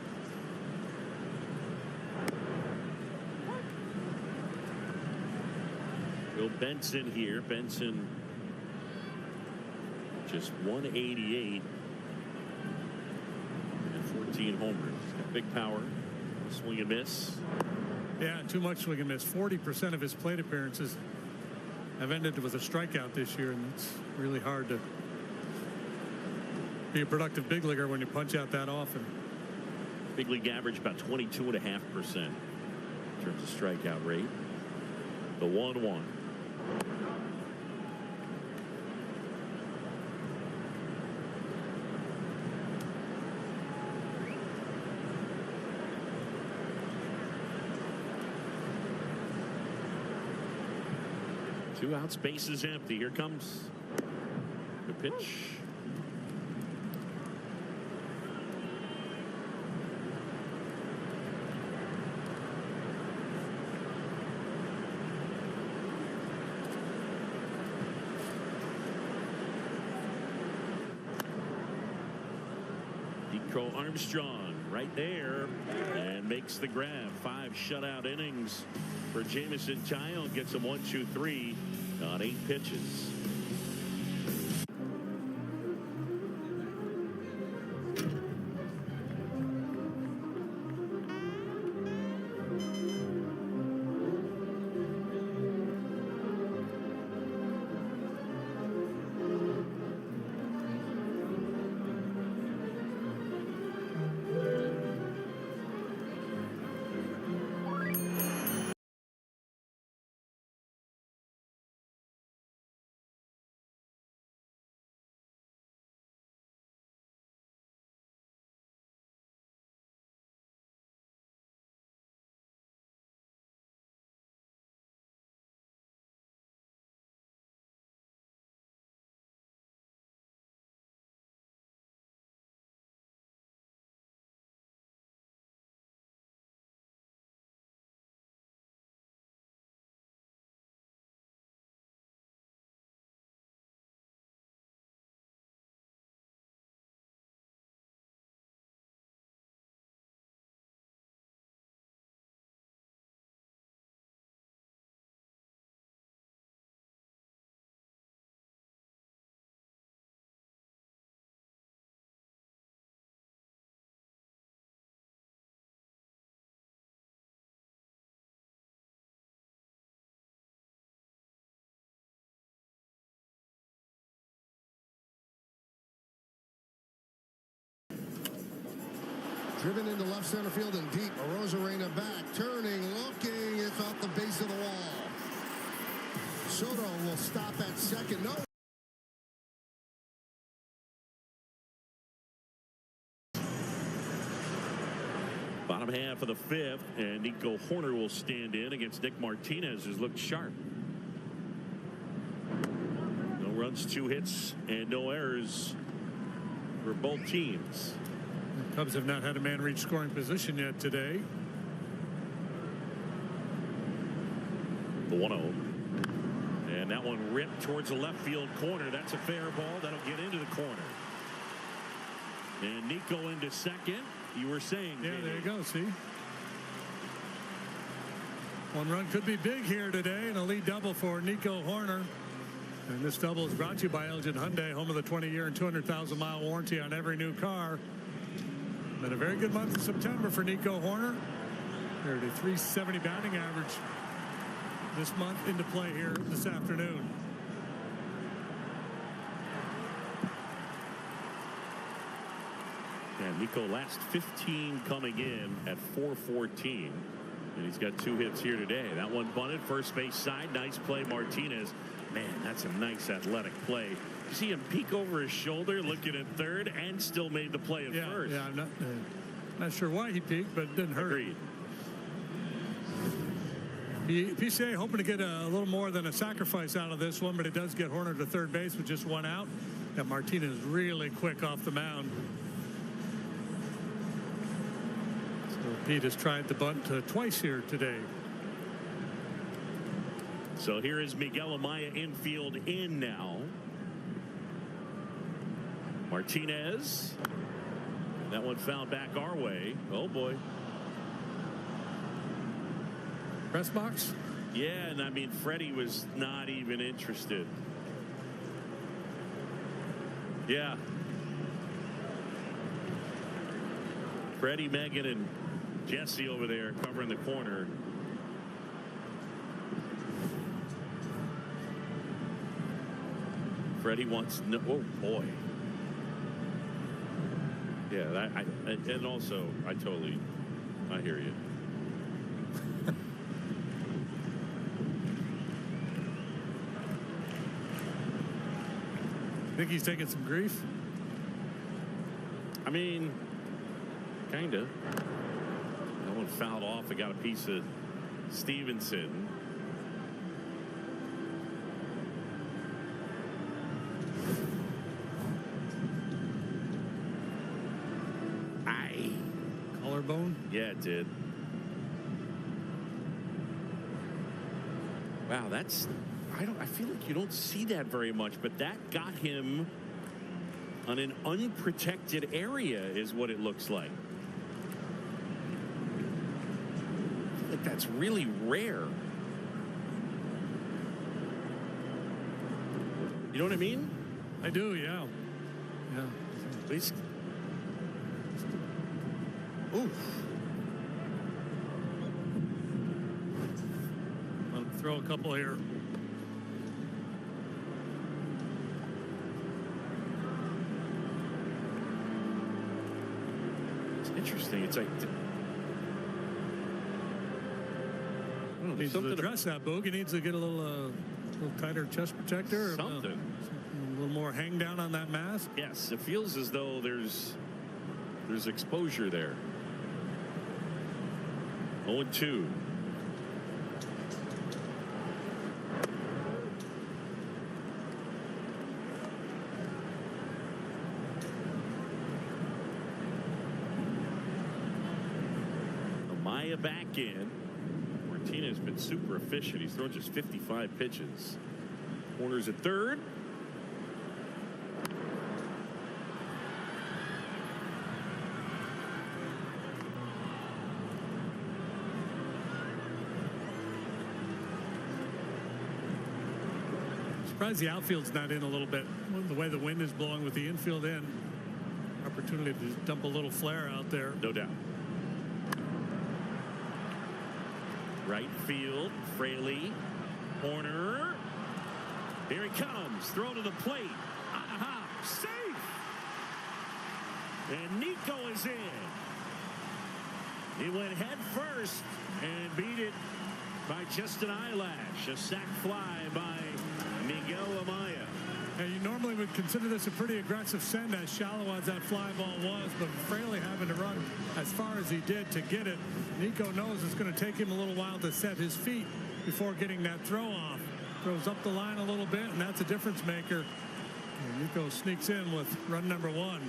Bill Benson here. Benson just 188 and 14 homers. Got big power. Swing and miss. Yeah, too much swing and miss. 40% of his plate appearances have ended with a strikeout this year, and it's really hard to be a productive big leaguer when you punch out that often. Big league average about 22.5% in terms of strikeout rate. The 1-1. Two outs, bases empty. Here comes the pitch. Crow Armstrong right there and makes the grab. 5 shutout innings for Jameson Taillon. Gets him 1, 2, 3 on 8 pitches. Driven into left center field and deep. Arozarena back, turning, looking. It's off the base of the wall. Soto will stop at second. No. Bottom half of the 5th, and Nico Horner will stand in against Nick Martinez, who's looked sharp. No runs, 2 hits, and no errors for both teams. The Cubs have not had a man reach scoring position yet today. The 1-0. And that one ripped towards the left field corner. That's a fair ball. That'll get into the corner. And Nico into second. You were saying. Yeah, there you go. See? 1 run could be big here today, and a lead double for Nico Horner. And this double is brought to you by Elgin Hyundai, home of the 20-year and 200,000-mile warranty on every new car. Been a very good month of September for Nico Horner. There's a .370 batting average this month into play here this afternoon. And Nico last 15 coming in at 414. And he's got 2 hits here today. That one bunted first base side. Nice play, Martinez. Man, that's a nice athletic play. You see him peek over his shoulder, looking at third, and still made the play at first. Yeah, I'm not sure why he peeked, but it didn't hurt. Agreed. PCA hoping to get a little more than a sacrifice out of this one, but it does get Horner to third base with just 1 out. And Martinez really quick off the mound. So Pete has tried the bunt twice here today. So here is Miguel Amaya infield in now. Martinez. That one fouled back our way. Oh boy. Press box? Yeah, and I mean, Freddie was not even interested. Yeah. Freddie, Megan, and Jesse over there covering the corner. Freddie wants no. Oh boy. Yeah, and also I hear you. Think he's taking some grief? I mean, kinda. That one fouled off. It got a piece of Stevenson. Collarbone? Yeah, it did. Wow, that's. I feel like you don't see that very much, but that got him on an unprotected area is what it looks like. I feel like that's really rare. You know what I mean? I do, yeah. Yeah. He's, oof. I'll throw a couple here. Interesting. It's like needs to address that, Boog. He needs to get a little tighter chest protector. Something. A little more hang down on that mask. Yes, it feels as though there's exposure there. 0-2. Back in. Martinez has been super efficient. He's thrown just 55 pitches. Corners at third. Surprised the outfield's not in a little bit. The way the wind is blowing with the infield in. Opportunity to dump a little flare out there. No doubt. Right field, Fraley, Horner. Here he comes, throw to the plate. Aha, safe. And Nico is in. He went head first and beat it by just an eyelash. A sac fly by Miguel Amaya. And you normally would consider this a pretty aggressive send, as shallow as that fly ball was, but Fraley having to run as far as he did to get it. Nico knows it's going to take him a little while to set his feet before getting that throw off. Throws up the line a little bit, and that's a difference maker. And Nico sneaks in with run number 1.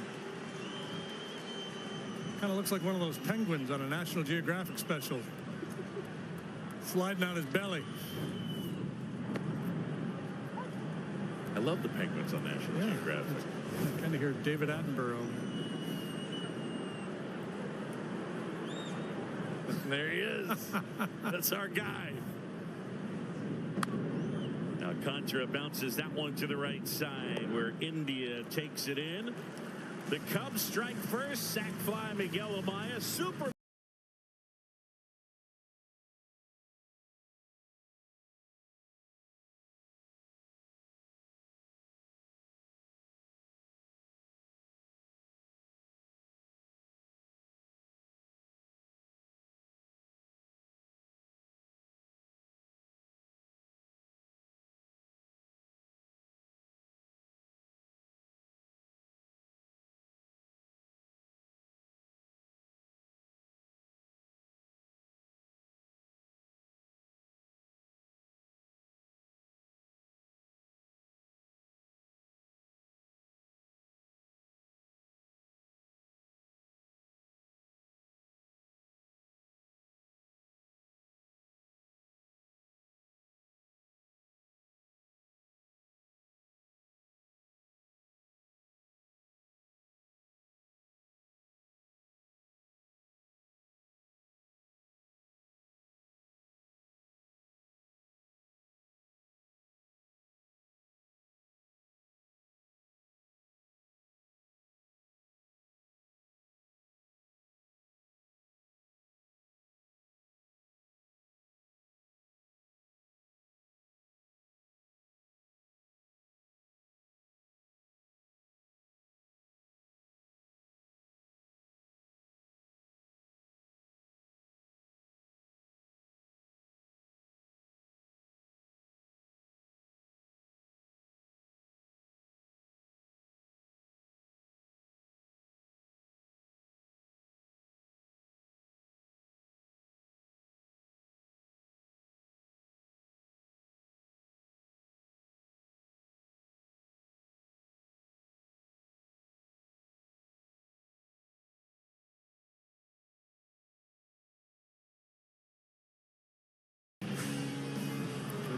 Kind of looks like one of those penguins on a National Geographic special. Sliding on his belly. I love the penguins on National Geographic. I kind of hear David Attenborough. There he is. That's our guy. Now Contra bounces that one to the right side where India takes it in. The Cubs strike first. Sac fly Miguel Amaya. Super.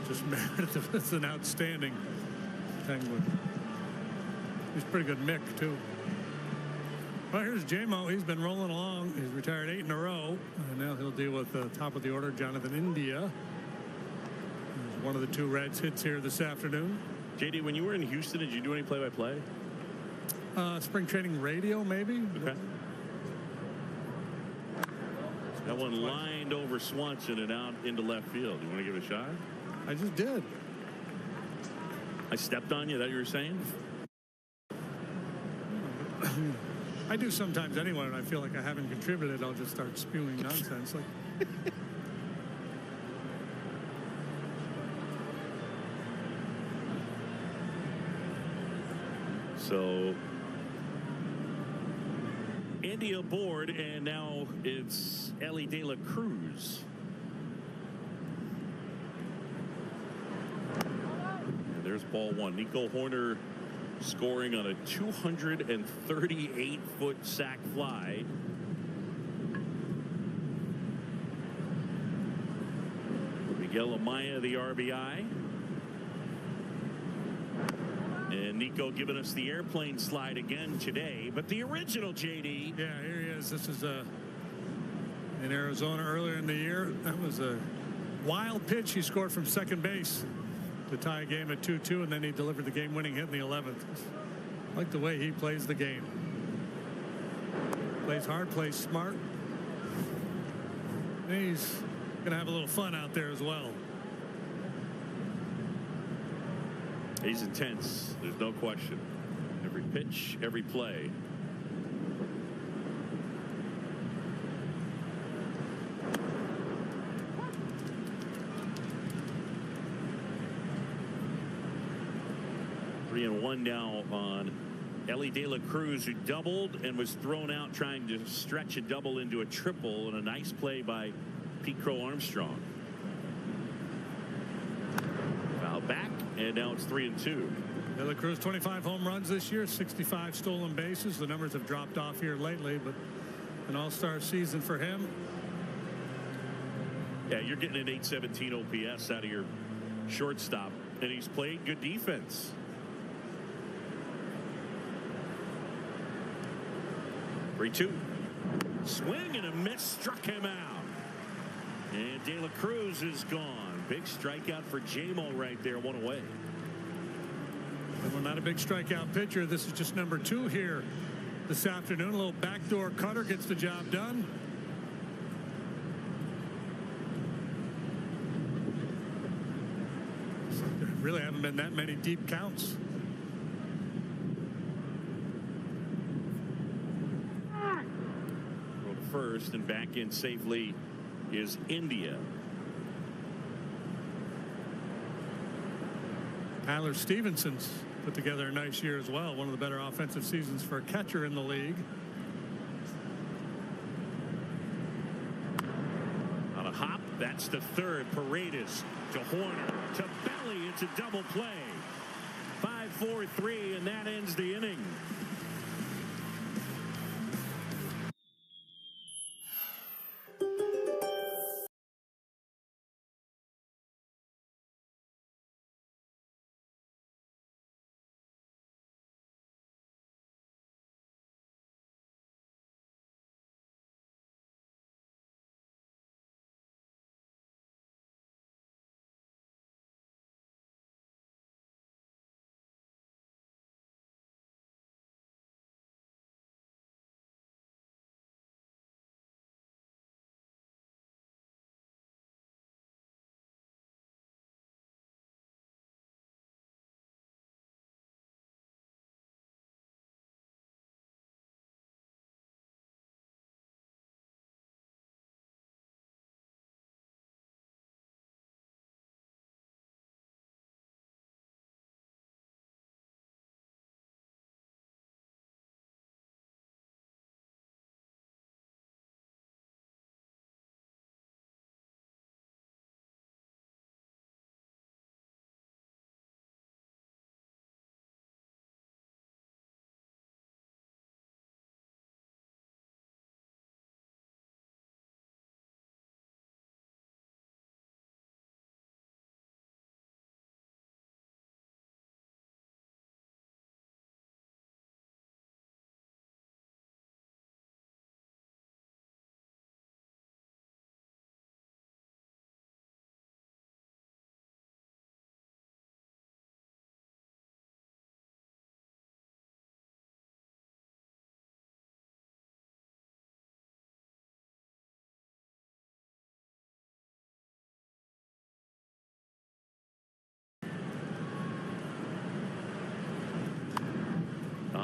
just it's an outstanding Penguin. He's a pretty good Mick, too. Well, here's J-Mo. He's been rolling along. He's retired 8 in a row. And now he'll deal with the top of the order, Jonathan India. He's one of the 2 Reds hits here this afternoon. JD, when you were in Houston, did you do any play-by-play? Spring training radio, maybe. Okay. That one lined over Swanson and out into left field. You want to give it a shot? I just did. I stepped on you, that you were saying? I do sometimes anyway, when I feel like I haven't contributed, I'll just start spewing nonsense. Like, so India aboard, and now it's Ellie De La Cruz. And there's ball 1. Nico Horner scoring on a 238-foot sac fly. Miguel Amaya, the RBI. And Nico giving us the airplane slide again today, but the original, JD. Yeah, here he is. This is in Arizona earlier in the year. That was a wild pitch. He scored from second base to tie a game at 2-2, and then he delivered the game-winning hit in the 11th. I like the way he plays the game. Plays hard, plays smart. And he's going to have a little fun out there as well. He's intense. There's no question. Every pitch, every play. Three and one now on Ellie De La Cruz, who doubled and was thrown out trying to stretch a double into a triple, and a nice play by Pete Crow Armstrong. Foul back, and now it's 3-2. De La Cruz, 25 home runs this year, 65 stolen bases. The numbers have dropped off here lately, but an all-star season for him. Yeah, you're getting an 817 OPS out of your shortstop, and he's played good defense. 3-2. Swing and a miss, struck him out. And De La Cruz is gone. Big strikeout for J-Mo right there, 1 away. Well, not a big strikeout pitcher. This is just number 2 here this afternoon. A little backdoor cutter gets the job done. There really haven't been that many deep counts. Throw to first, and back in safely is India. Tyler Stevenson's put together a nice year as well. One of the better offensive seasons for a catcher in the league. On a hop, that's the third. Paredes to Horner to Belly. It's a double play. 5-4-3, and that ends the inning.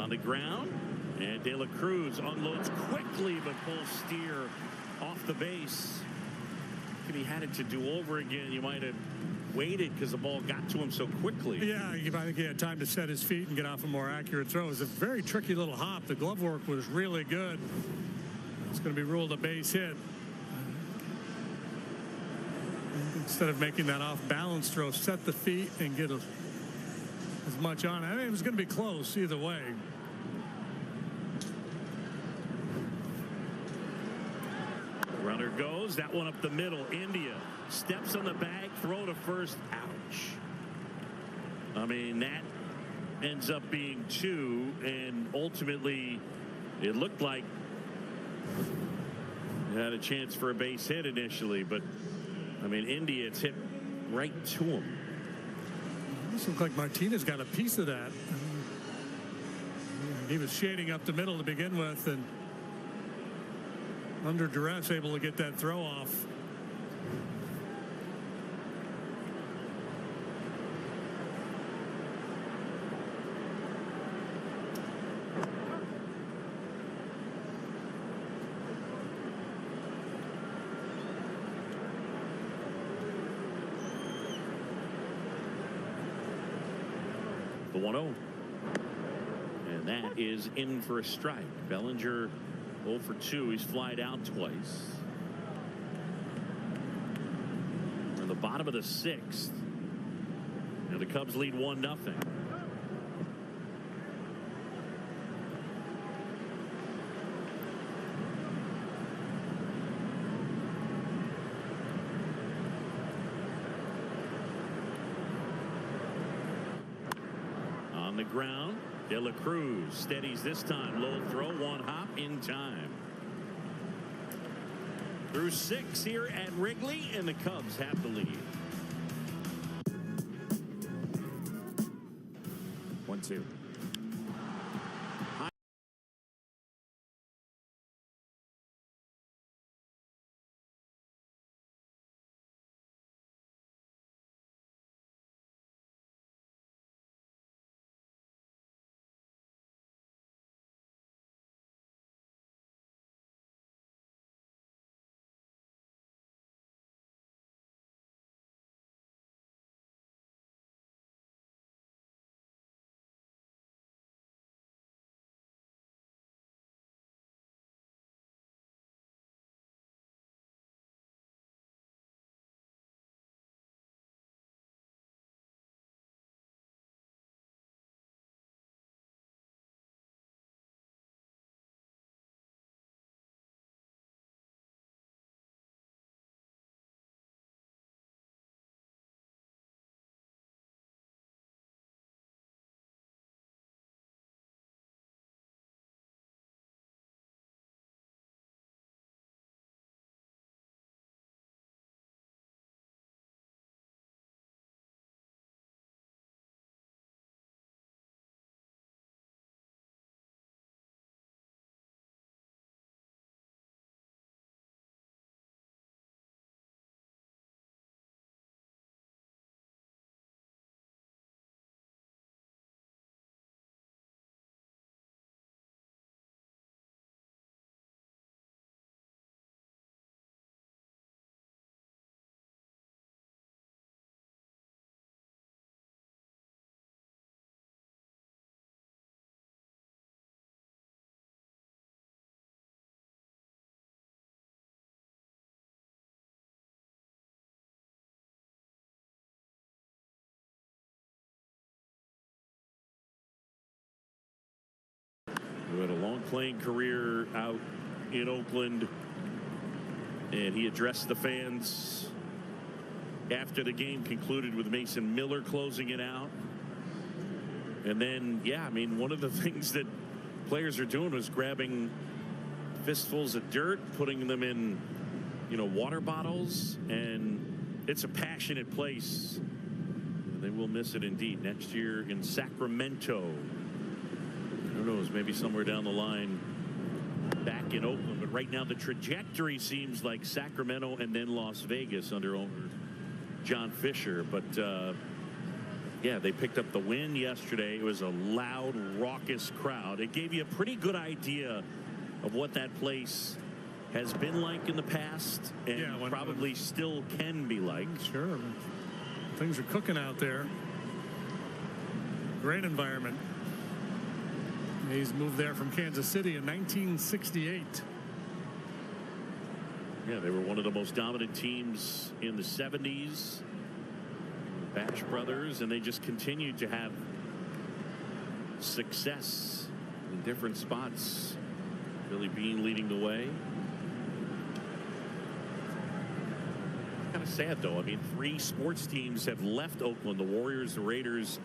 On the ground, and De La Cruz unloads quickly, but pulls Steer off the base. If he had it to do over again, you might have waited because the ball got to him so quickly. Yeah, I think he had time to set his feet and get off a more accurate throw. It was a very tricky little hop. The glove work was really good. It's going to be ruled a base hit. Instead of making that off-balance throw, set the feet and get as much on it. I mean, it was going to be close either way. Runner goes. That one up the middle. India steps on the bag. Throw to first. Ouch. I mean, that ends up being 2. And ultimately, it looked like it had a chance for a base hit initially. But, I mean, India, it's hit right to him. This looks like Martinez got a piece of that. He was shading up the middle to begin with, and under duress able to get that throw off. The 1-0. And that is in for a strike. Bellinger 0 for 2. He's flied out twice. We're in the bottom of the 6th. And the Cubs lead 1-0. On the ground, De La Cruz steadies this time. Low throw, one hop in time. Through 6 here at Wrigley, and the Cubs have the lead. 1-2. Who had a long playing career out in Oakland, and he addressed the fans after the game concluded with Mason Miller closing it out. And then, yeah, I mean, one of the things that players are doing was grabbing fistfuls of dirt, putting them in, you know, water bottles, and it's a passionate place. And they will miss it indeed next year in Sacramento. Who knows, maybe somewhere down the line back in Oakland. But right now the trajectory seems like Sacramento and then Las Vegas under owner John Fisher. But Yeah, they picked up the win yesterday. It was a loud, raucous crowd. It gave you a pretty good idea of what that place has been like in the past, and probably still can be like. Sure. Things are cooking out there. Great environment. He's moved there from Kansas City in 1968. Yeah, they were one of the most dominant teams in the 70s. Bash Brothers, and they just continued to have success in different spots. Billy Beane leading the way. Kind of sad, though. I mean, 3 sports teams have left Oakland: the Warriors, the Raiders,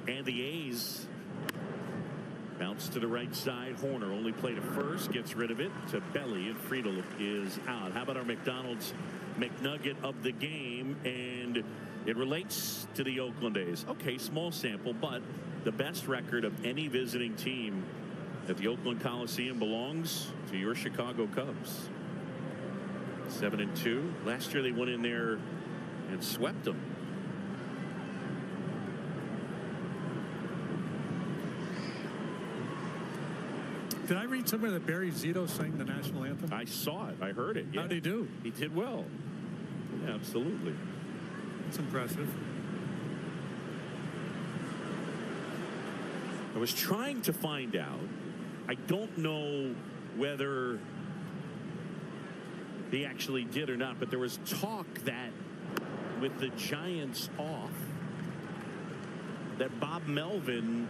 and the A's. Bounce to the right side. Horner only played at first, gets rid of it to Belly, and Friedel is out. How about our McDonald's McNugget of the game? And it relates to the Oakland A's. Okay, small sample, but the best record of any visiting team at the Oakland Coliseum belongs to your Chicago Cubs. 7-2. Last year they went in there and swept them. Did I read somewhere that Barry Zito sang the national anthem? I saw it. I heard it. Yeah. How'd he do? He did well. Yeah, absolutely. That's impressive. I was trying to find out. I don't know whether he actually did or not, but there was talk that with the Giants off, that Bob Melvin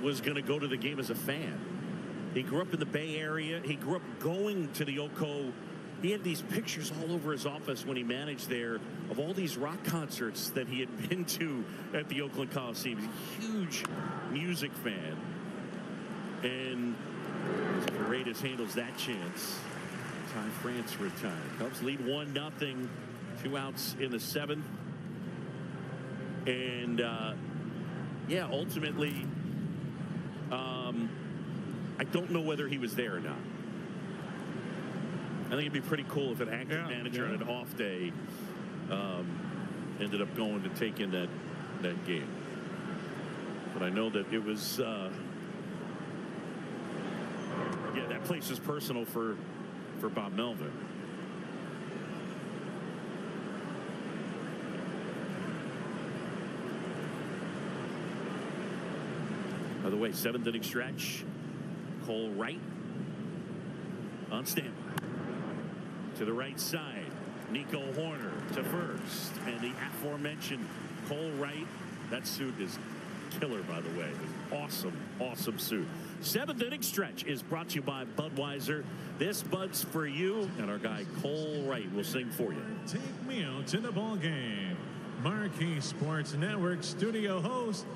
was going to go to the game as a fan. He grew up in the Bay Area. He grew up going to the Oco. He had these pictures all over his office when he managed there of all these rock concerts that he had been to at the Oakland Coliseum. He's a huge music fan. And Paredes handles that chance. Ty France retired. Cubs lead 1-0. 2 outs in the 7th. And, yeah, ultimately, I don't know whether he was there or not. I think it'd be pretty cool if an active manager on an off day ended up going to take in that game. But I know that it was, yeah, that place is personal for Bob Melvin. By the way, 7th inning stretch. Cole Wright on standby. To the right side, Nico Horner to first, and the aforementioned Cole Wright. That suit is killer, by the way. Awesome suit. 7th inning stretch is brought to you by Budweiser. This Bud's for you, and our guy Cole Wright will sing for you. Take me out to the ball game. Marquee Sports Network studio host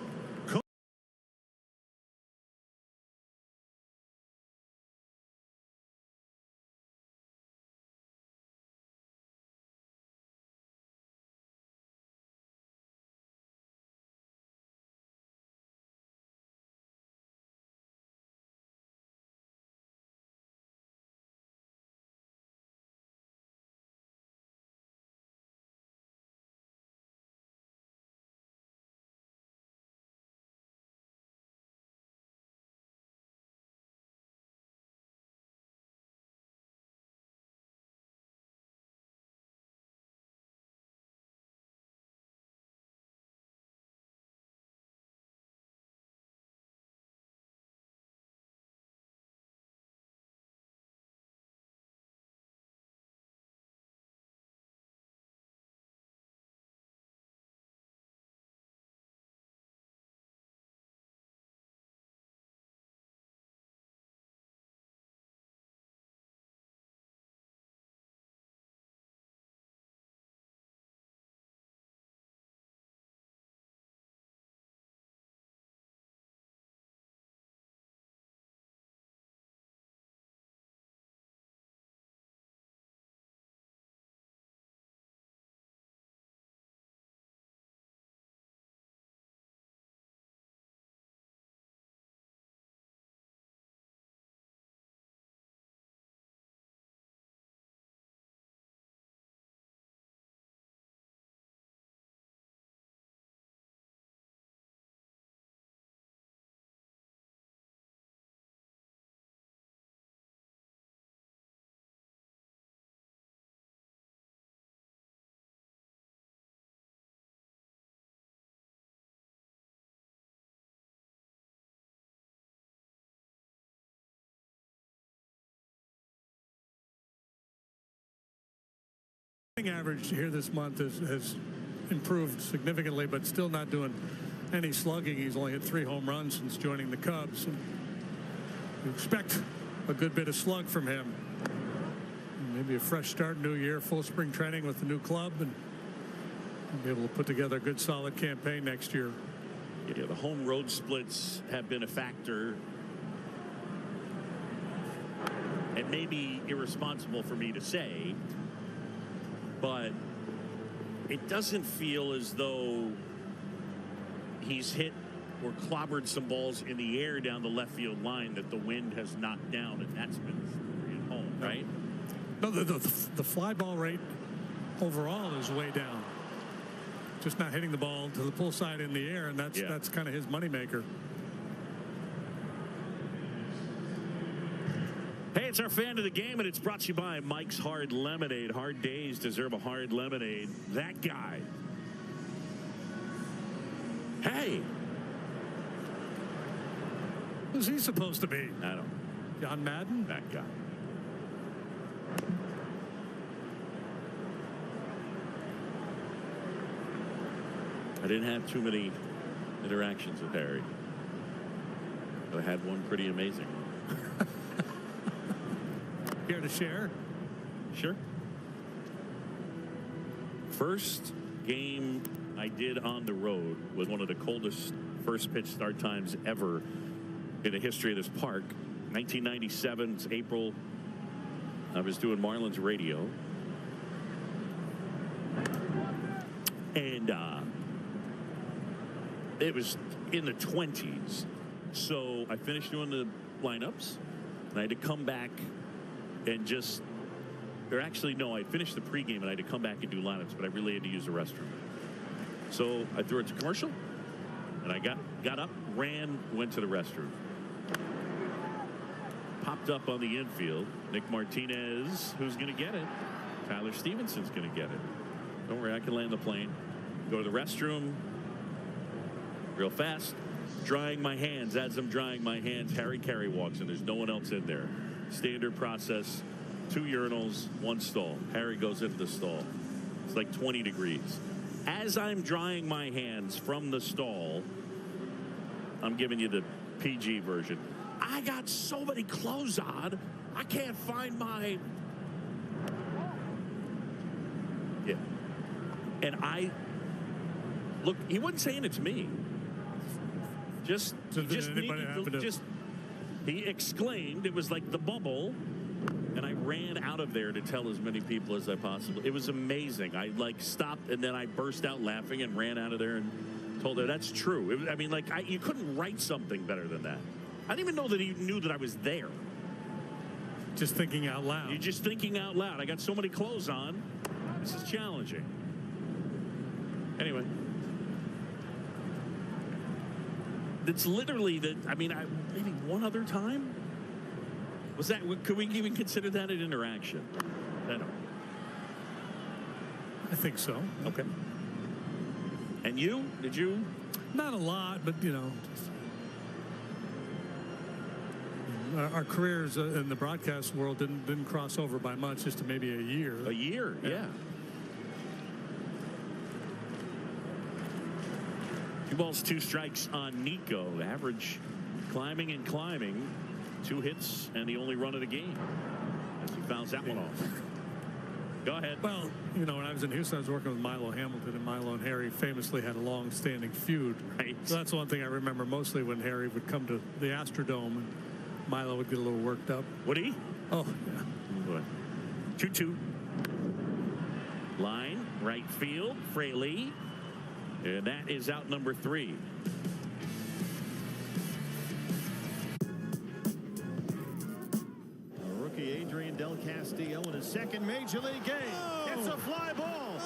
Average here this month has improved significantly, but still not doing any slugging. He's only hit 3 home runs since joining the Cubs. And you expect a good bit of slug from him. Maybe a fresh start, new year, full spring training with the new club, and be able to put together a good, solid campaign next year. Yeah, the home road splits have been a factor. It may be irresponsible for me to say, but it doesn't feel as though he's hit or clobbered some balls in the air down the left field line that the wind has knocked down, and that's been at home, right? No, the fly ball rate overall is way down. Just not hitting the ball to the pull side in the air, and that's kind of his moneymaker. Hey, it's our fan of the game, and it's brought to you by Mike's Hard Lemonade. Hard days deserve a hard lemonade. That guy. Hey. Who's he supposed to be? I don't know. John Madden? That guy. I didn't have too many interactions with Harry, but I had one pretty amazing one. Care to share? Sure. First game I did on the road was one of the coldest first pitch start times ever in the history of this park. 1997, it's April. I was doing Marlins radio. And it was in the 20s. So I finished doing the lineups, and I had to come back and just, or actually, no, I finished the pregame and I had to come back and do lineups, but I really had to use the restroom. So I threw it to commercial, and I got up, ran, went to the restroom. Popped up on the infield. Nick Martinez, who's going to get it? Tyler Stevenson's going to get it. Don't worry, I can land the plane. Go to the restroom real fast. Drying my hands. As I'm drying my hands, Harry Carey walks in. There's no one else in there. Standard process. 2 urinals, 1 stall. Harry goes into the stall. It's like 20 degrees. As I'm drying my hands from the stall, I'm giving you the PG version. I got so many clothes on, I can't find my... Yeah. And look, he wasn't saying it to me. He exclaimed, it was like the bubble, and I ran out of there to tell as many people as I possibly. It was amazing. I stopped, and then I burst out laughing and ran out of there and told her that's true. I mean, you couldn't write something better than that. I didn't even know that he knew that I was there. Just thinking out loud. You're just thinking out loud. I got so many clothes on. This is challenging. Anyway. It's literally maybe one other time? Was that, could we even consider that an interaction? I think so. Okay. And you? Did you? Not a lot, but, our careers in the broadcast world didn't cross over by much, just to maybe a year. A year, yeah. 2 balls, 2 strikes on Nico. Average climbing and climbing. 2 hits and the only run of the game as he fouls that one off. Go ahead. Well, when I was in Houston, I was working with Milo Hamilton, and Milo and Harry famously had a long-standing feud. Right. So that's one thing I remember mostly, when Harry would come to the Astrodome and Milo would get a little worked up. Would he? Oh, yeah. Boy. 2-2. Line, right field, Fraley. And that is out number 3. Rookie Adrian Del Castillo in his second major league game. It's a fly ball.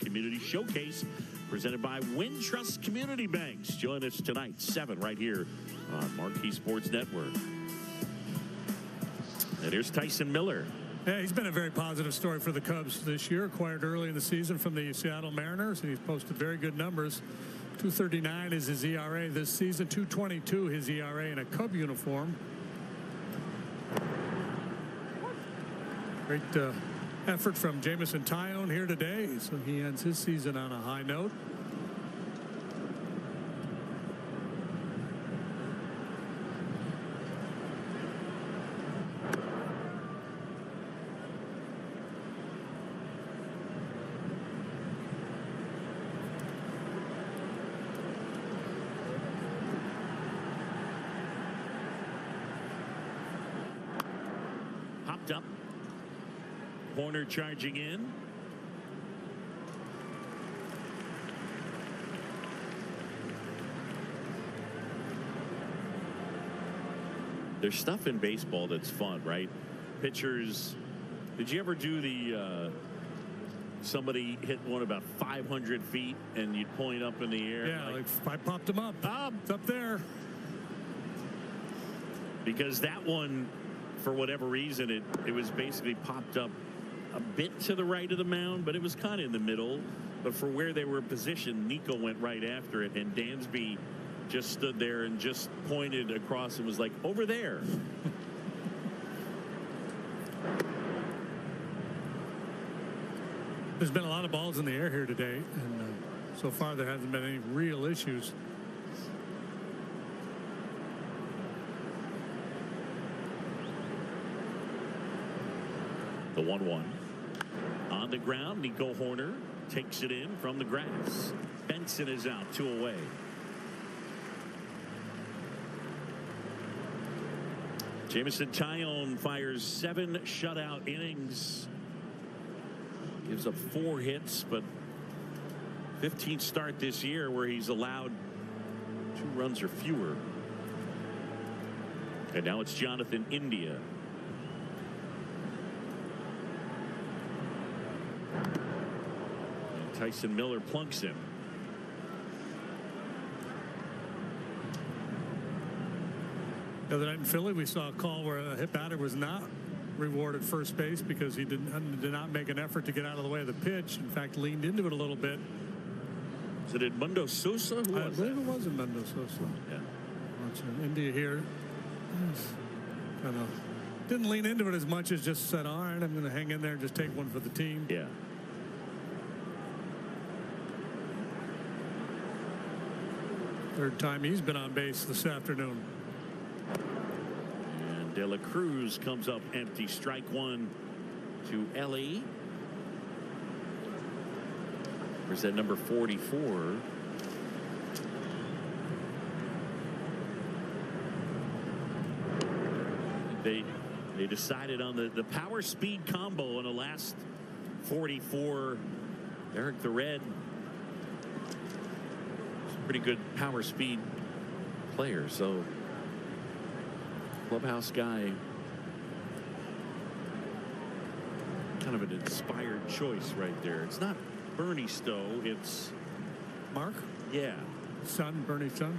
Community Showcase presented by Wintrust Community Banks. Join us tonight, 7 right here on Marquee Sports Network. And here's Tyson Miller. Yeah, he's been a very positive story for the Cubs this year. Acquired early in the season from the Seattle Mariners, and he's posted very good numbers. 2.39 is his ERA this season. 2.22 his ERA in a Cub uniform. Great effort from Jameson Taillon here today, so he ends his season on a high note. Popped up. Corner charging in. There's stuff in baseball that's fun, right? Pitchers. Did you ever do the somebody hit one about 500 feet and you'd point up in the air? Yeah, like I popped him up. It's up there. Because that one, for whatever reason, it was basically popped up a bit to the right of the mound, but it was kind of in the middle. But for where they were positioned, Nico went right after it, and Dansby just stood there and just pointed across and was like, over there. There's been a lot of balls in the air here today, and so far there hasn't been any real issues. The 1-1 on the ground. Nico Hoerner takes it in from the grass. Benson is out, 2 away. Jameson Taillon fires 7 shutout innings. Gives up 4 hits, but 15th start this year where he's allowed 2 runs or fewer. And now it's Jonathan India. Tyson Miller plunks him. The other night in Philly, we saw a call where a hit batter was not rewarded first base because he did not make an effort to get out of the way of the pitch. In fact, leaned into it a little bit. Was it Edmundo Sosa? Who was I believe it was Edmundo Sosa. Yeah. India here. Kind of didn't lean into it as much as just said, all right, I'm going to hang in there and just take one for the team. Yeah. Third time he's been on base this afternoon. And De La Cruz comes up empty. Strike 1 to Ellie. Where's that number 44? They decided on the power speed combo in the last 44. Eric the Red. Pretty good power speed player, so clubhouse guy, kind of an inspired choice right there. It's not Bernie Stowe, it's Mark. Yeah, son, Bernie's son.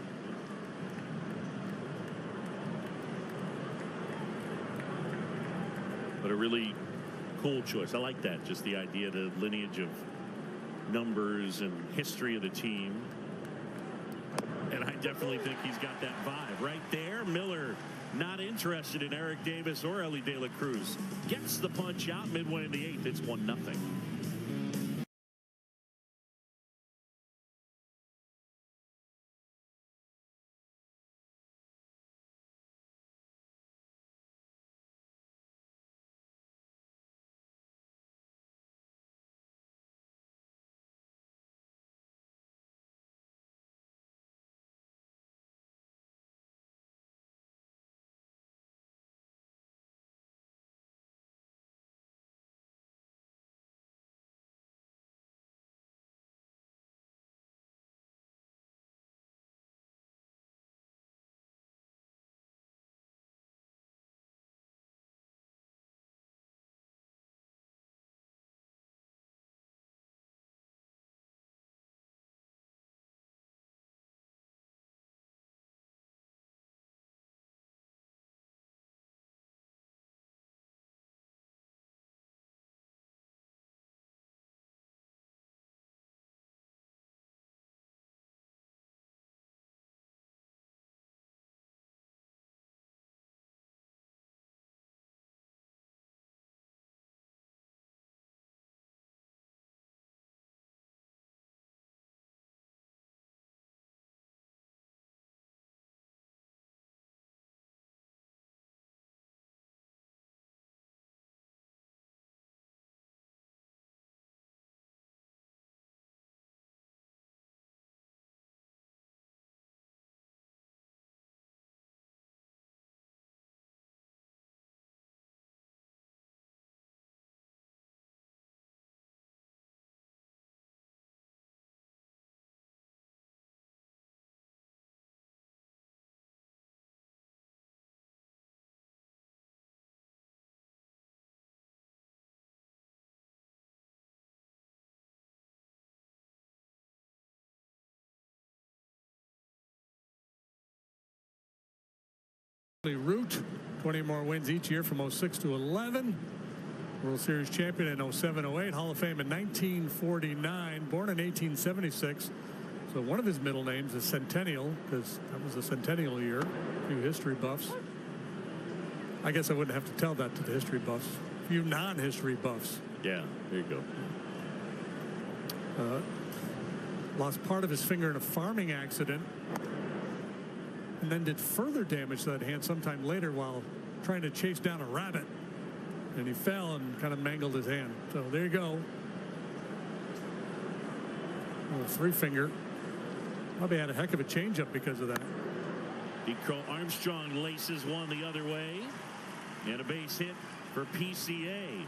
But a really cool choice. I like that, just the idea, the lineage of numbers and history of the team. And I definitely think he's got that vibe right there. Miller not interested in Eric Davis or Ellie De La Cruz. Gets the punch out midway in the 8th. It's 1-0. route. 20 more wins each year from 06 to 11. World Series champion in 07-08. Hall of Fame in 1949. Born in 1876. So one of his middle names is Centennial, because that was the centennial year. A few history buffs. I guess I wouldn't have to tell that to the history buffs. A few non-history buffs. Yeah, there you go. Lost part of his finger in a farming accident, and then did further damage to that hand sometime later while trying to chase down a rabbit. And he fell and kind of mangled his hand. So there you go. Little three finger. Probably had a heck of a changeup because of that. Crow Armstrong laces one the other way. And a base hit for PCA.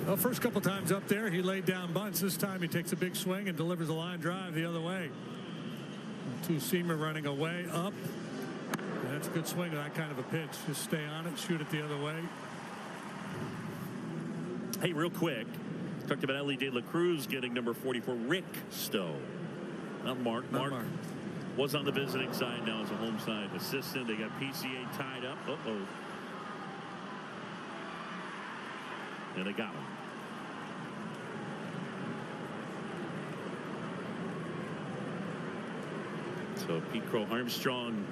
Well, first couple times up there, he laid down bunts. This time he takes a big swing and delivers a line drive the other way. Two-seamer running away, up. And that's a good swing of that kind of a pitch. Just stay on it, shoot it the other way. Hey, real quick, talked about Ellie De La Cruz getting number 44, Rick Stowe. Not Mark. Mark was on the visiting side, now as a home side assistant. They got PCA tied up. Uh-oh. And they got him. So Pete Crow Armstrong,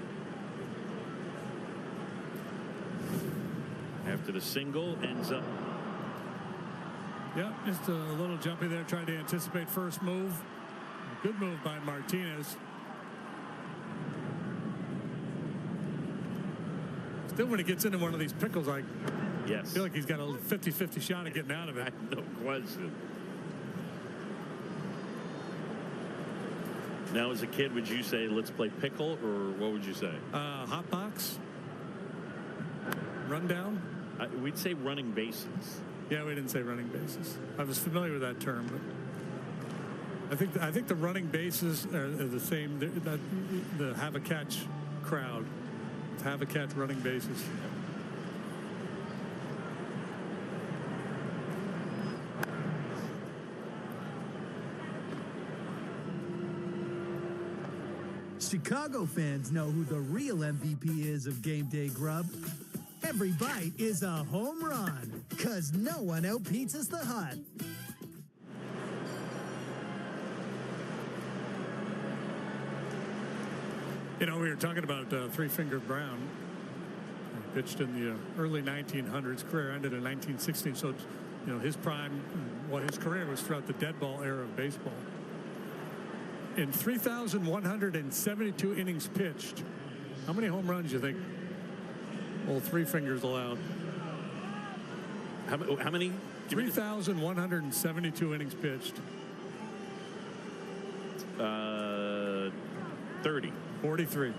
after the single, ends up. Yeah, just a little jumpy there, trying to anticipate first move. Good move by Martinez. Still, when he gets into one of these pickles, I feel like he's got a 50-50 shot of getting out of it. No question. Now, as a kid, would you say, let's play pickle, or what would you say? Hot box. Rundown. We'd say running bases. Yeah, we didn't say running bases. I was familiar with that term, but I think the running bases are the same. The have a catch crowd. Have a catch running bases. Chicago fans know who the real MVP is of game day grub. Every bite is a home run, 'cause no one out-pizzas the Hut. You know, we were talking about three-fingered Brown. He pitched in the early 1900s. Career ended in 1916. So, you know, his prime, what his career was throughout the dead ball era of baseball. In 3,172 innings pitched, how many home runs do you think old three fingers allowed? How many? 3,172 innings pitched. 30. 43.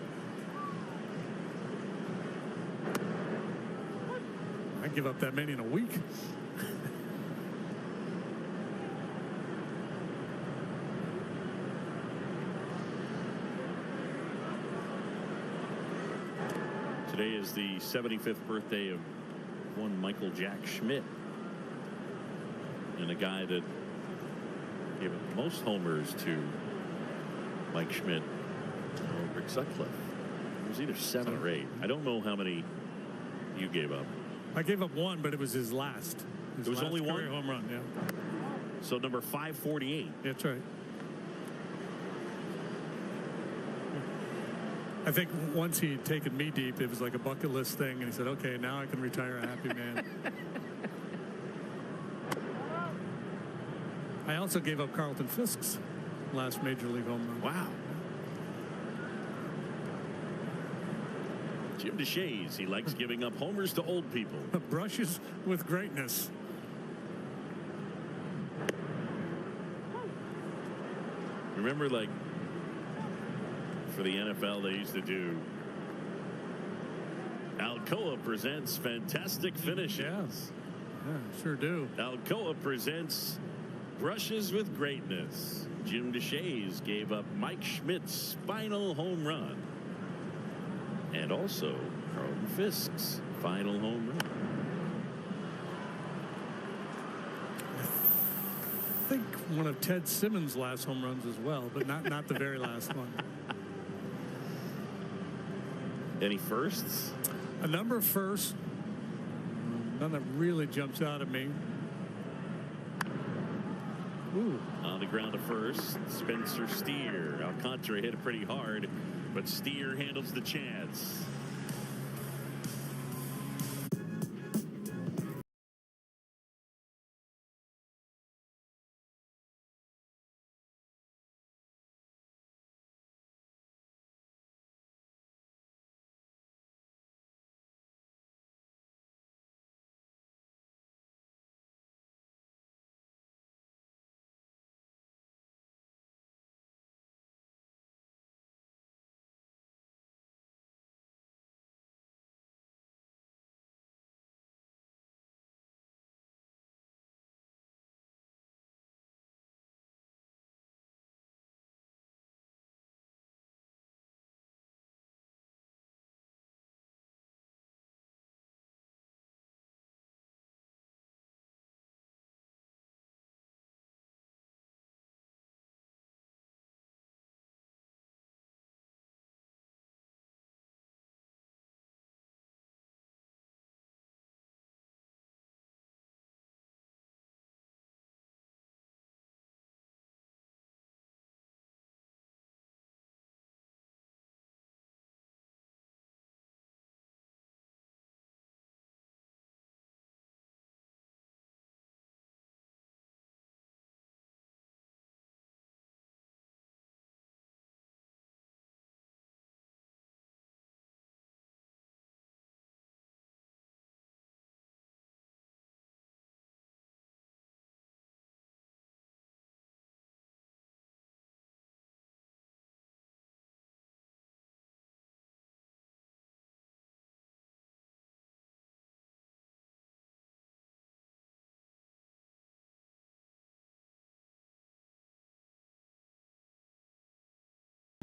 I'd give up that many in a week. Today is the 75th birthday of one Michael Jack Schmidt, and a guy that gave the most homers to Mike Schmidt, Rick Sutcliffe. It was either 7 or 8. I don't know how many you gave up. I gave up one, but it was his last. It was only one home run. Yeah. So number 548. That's right. I think once he'd taken me deep, it was like a bucket list thing, and he said, "Okay, now I can retire a happy man." I also gave up Carlton Fisk's last major league home run. Wow. Jim DeShays, he likes giving up homers to old people. Brushes with greatness. Remember, like, for the NFL, they used to do Alcoa presents fantastic finishes. Yes. Yeah, sure do. Alcoa presents brushes with greatness. Jim DeShays gave up Mike Schmidt's final home run. And also Carlton Fisk's final home run. I think one of Ted Simmons' last home runs as well, but not the very last one. Any firsts? A number of firsts. None that really jumps out at me. Ooh. On the ground to first, Spencer Steer. Alcantara hit it pretty hard, but Steer handles the chance.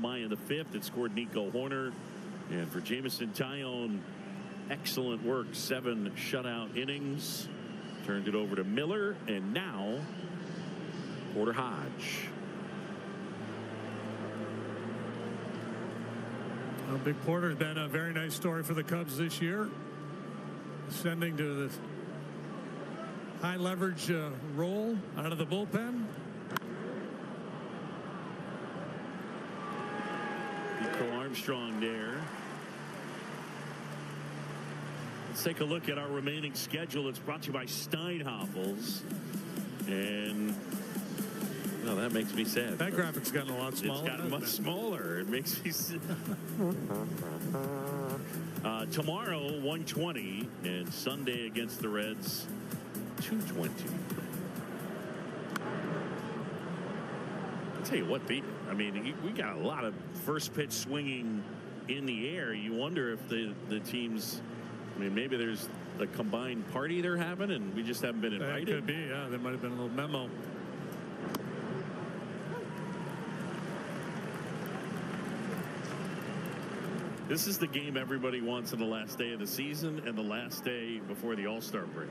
In the fifth, it scored Nico Horner. And for Jameson Taillon, excellent work. 7 shutout innings. Turned it over to Miller. And now, Porter Hodge. Well, Big Porter has been a very nice story for the Cubs this year. Ascending to the high leverage role out of the bullpen. Armstrong there. Let's take a look at our remaining schedule. It's brought to you by Steinhoffels. And well, that makes me sad. That graphic's gotten a lot smaller. It's gotten much smaller. It makes me sad. Tomorrow 120 and Sunday against the Reds 220. I'll tell you what, Pete, I mean, we got a lot of first pitch swinging in the air. You wonder if the teams, I mean, maybe there's a combined party they're having and we just haven't been invited. That could be, yeah. There might have been a little memo. This is the game everybody wants on the last day of the season and the last day before the All-Star break,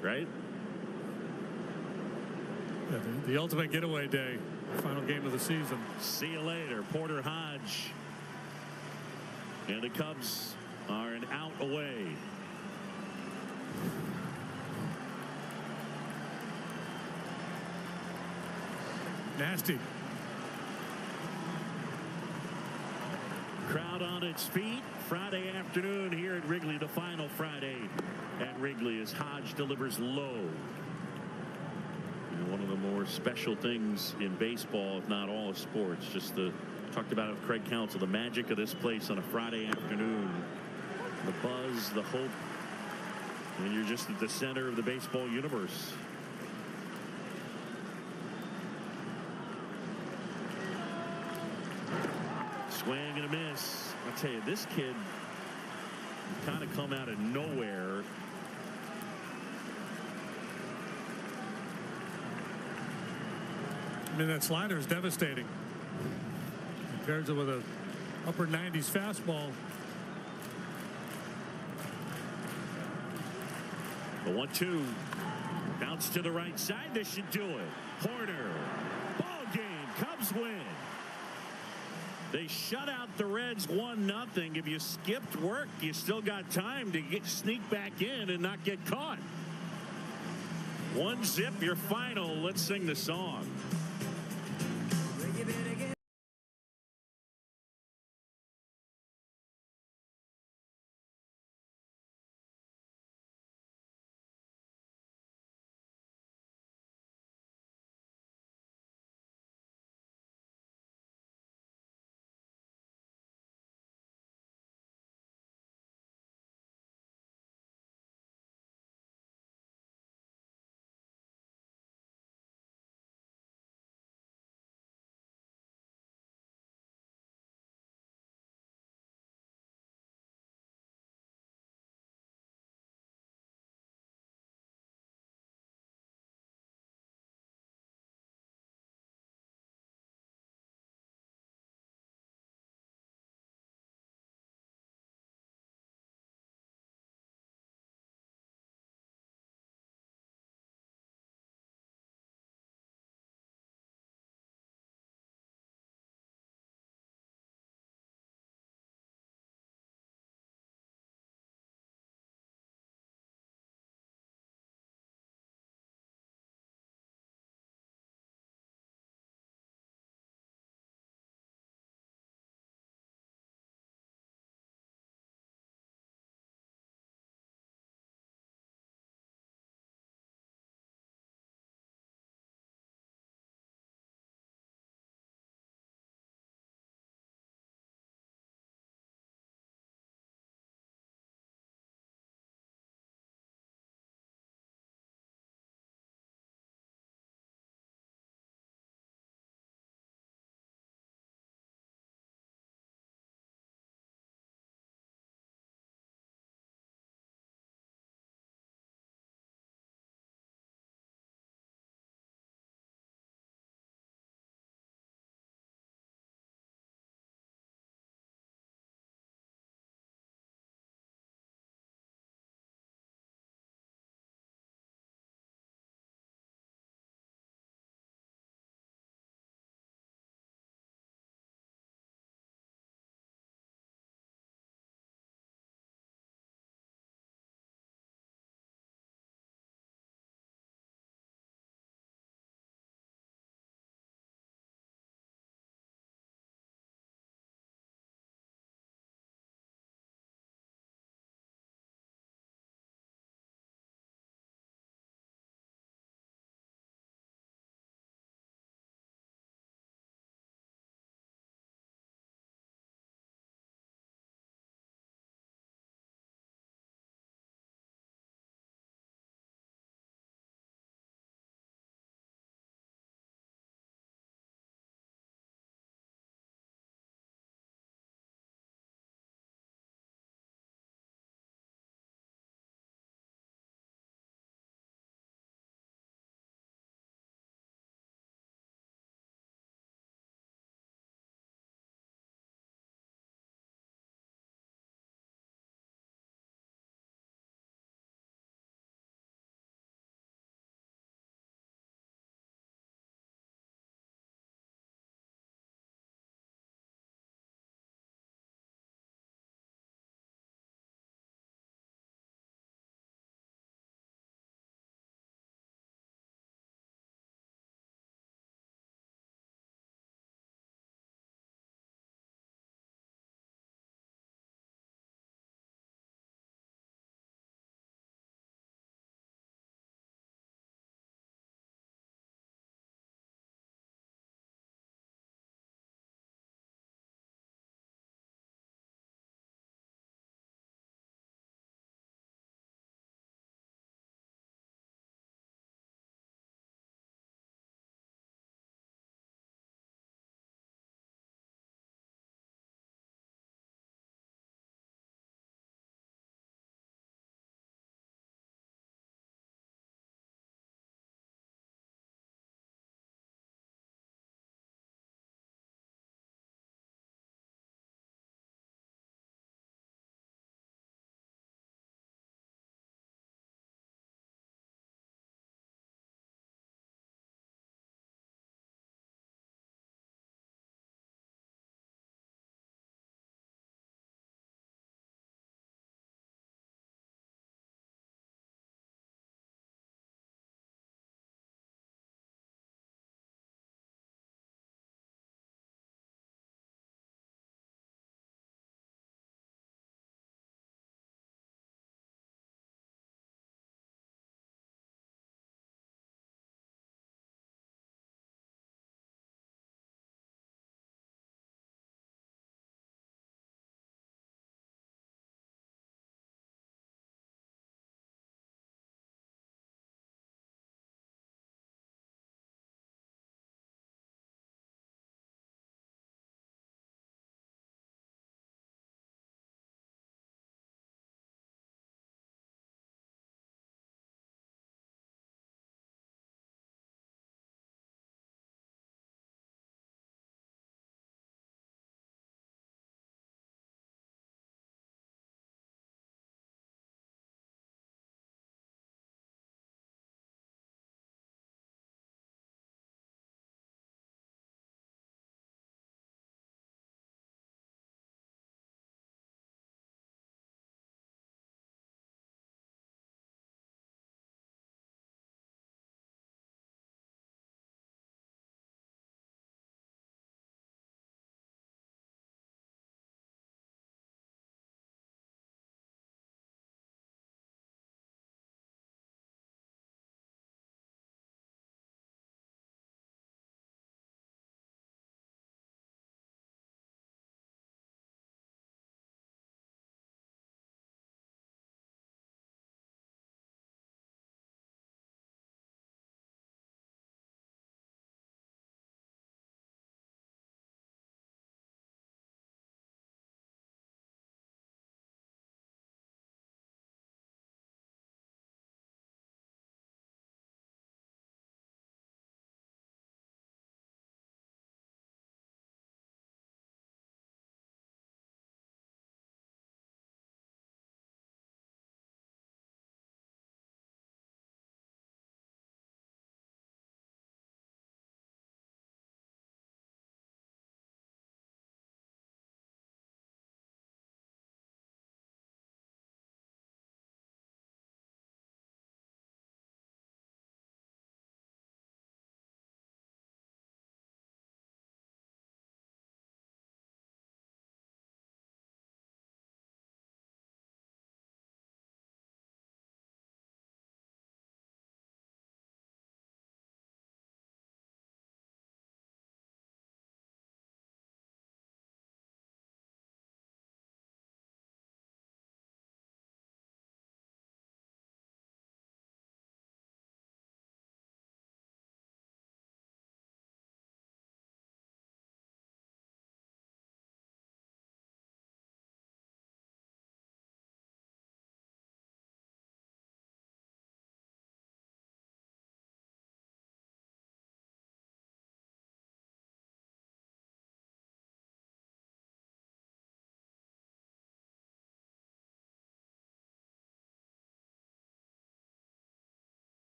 right? Yeah, the ultimate getaway day. Final game of the season. See you later, Porter Hodge. And the Cubs are an out away. Nasty. Crowd on its feet. Friday afternoon here at Wrigley. The final Friday at Wrigley as Hodge delivers low. One of the more special things in baseball, if not all of sports, just talked about it with Craig Counsell, the magic of this place on a Friday afternoon, the buzz, the hope, and you're just at the center of the baseball universe. Swing and a miss. I'll tell you, this kid kind of come out of nowhere. I mean, that slider is devastating. Compares it with a upper 90s fastball. The 1-2. Bounce to the right side. This should do it. Horner. Ball game. Cubs win. They shut out the Reds 1-0. If you skipped work, you still got time to sneak back in and not get caught. 1-0 your final. Let's sing the song.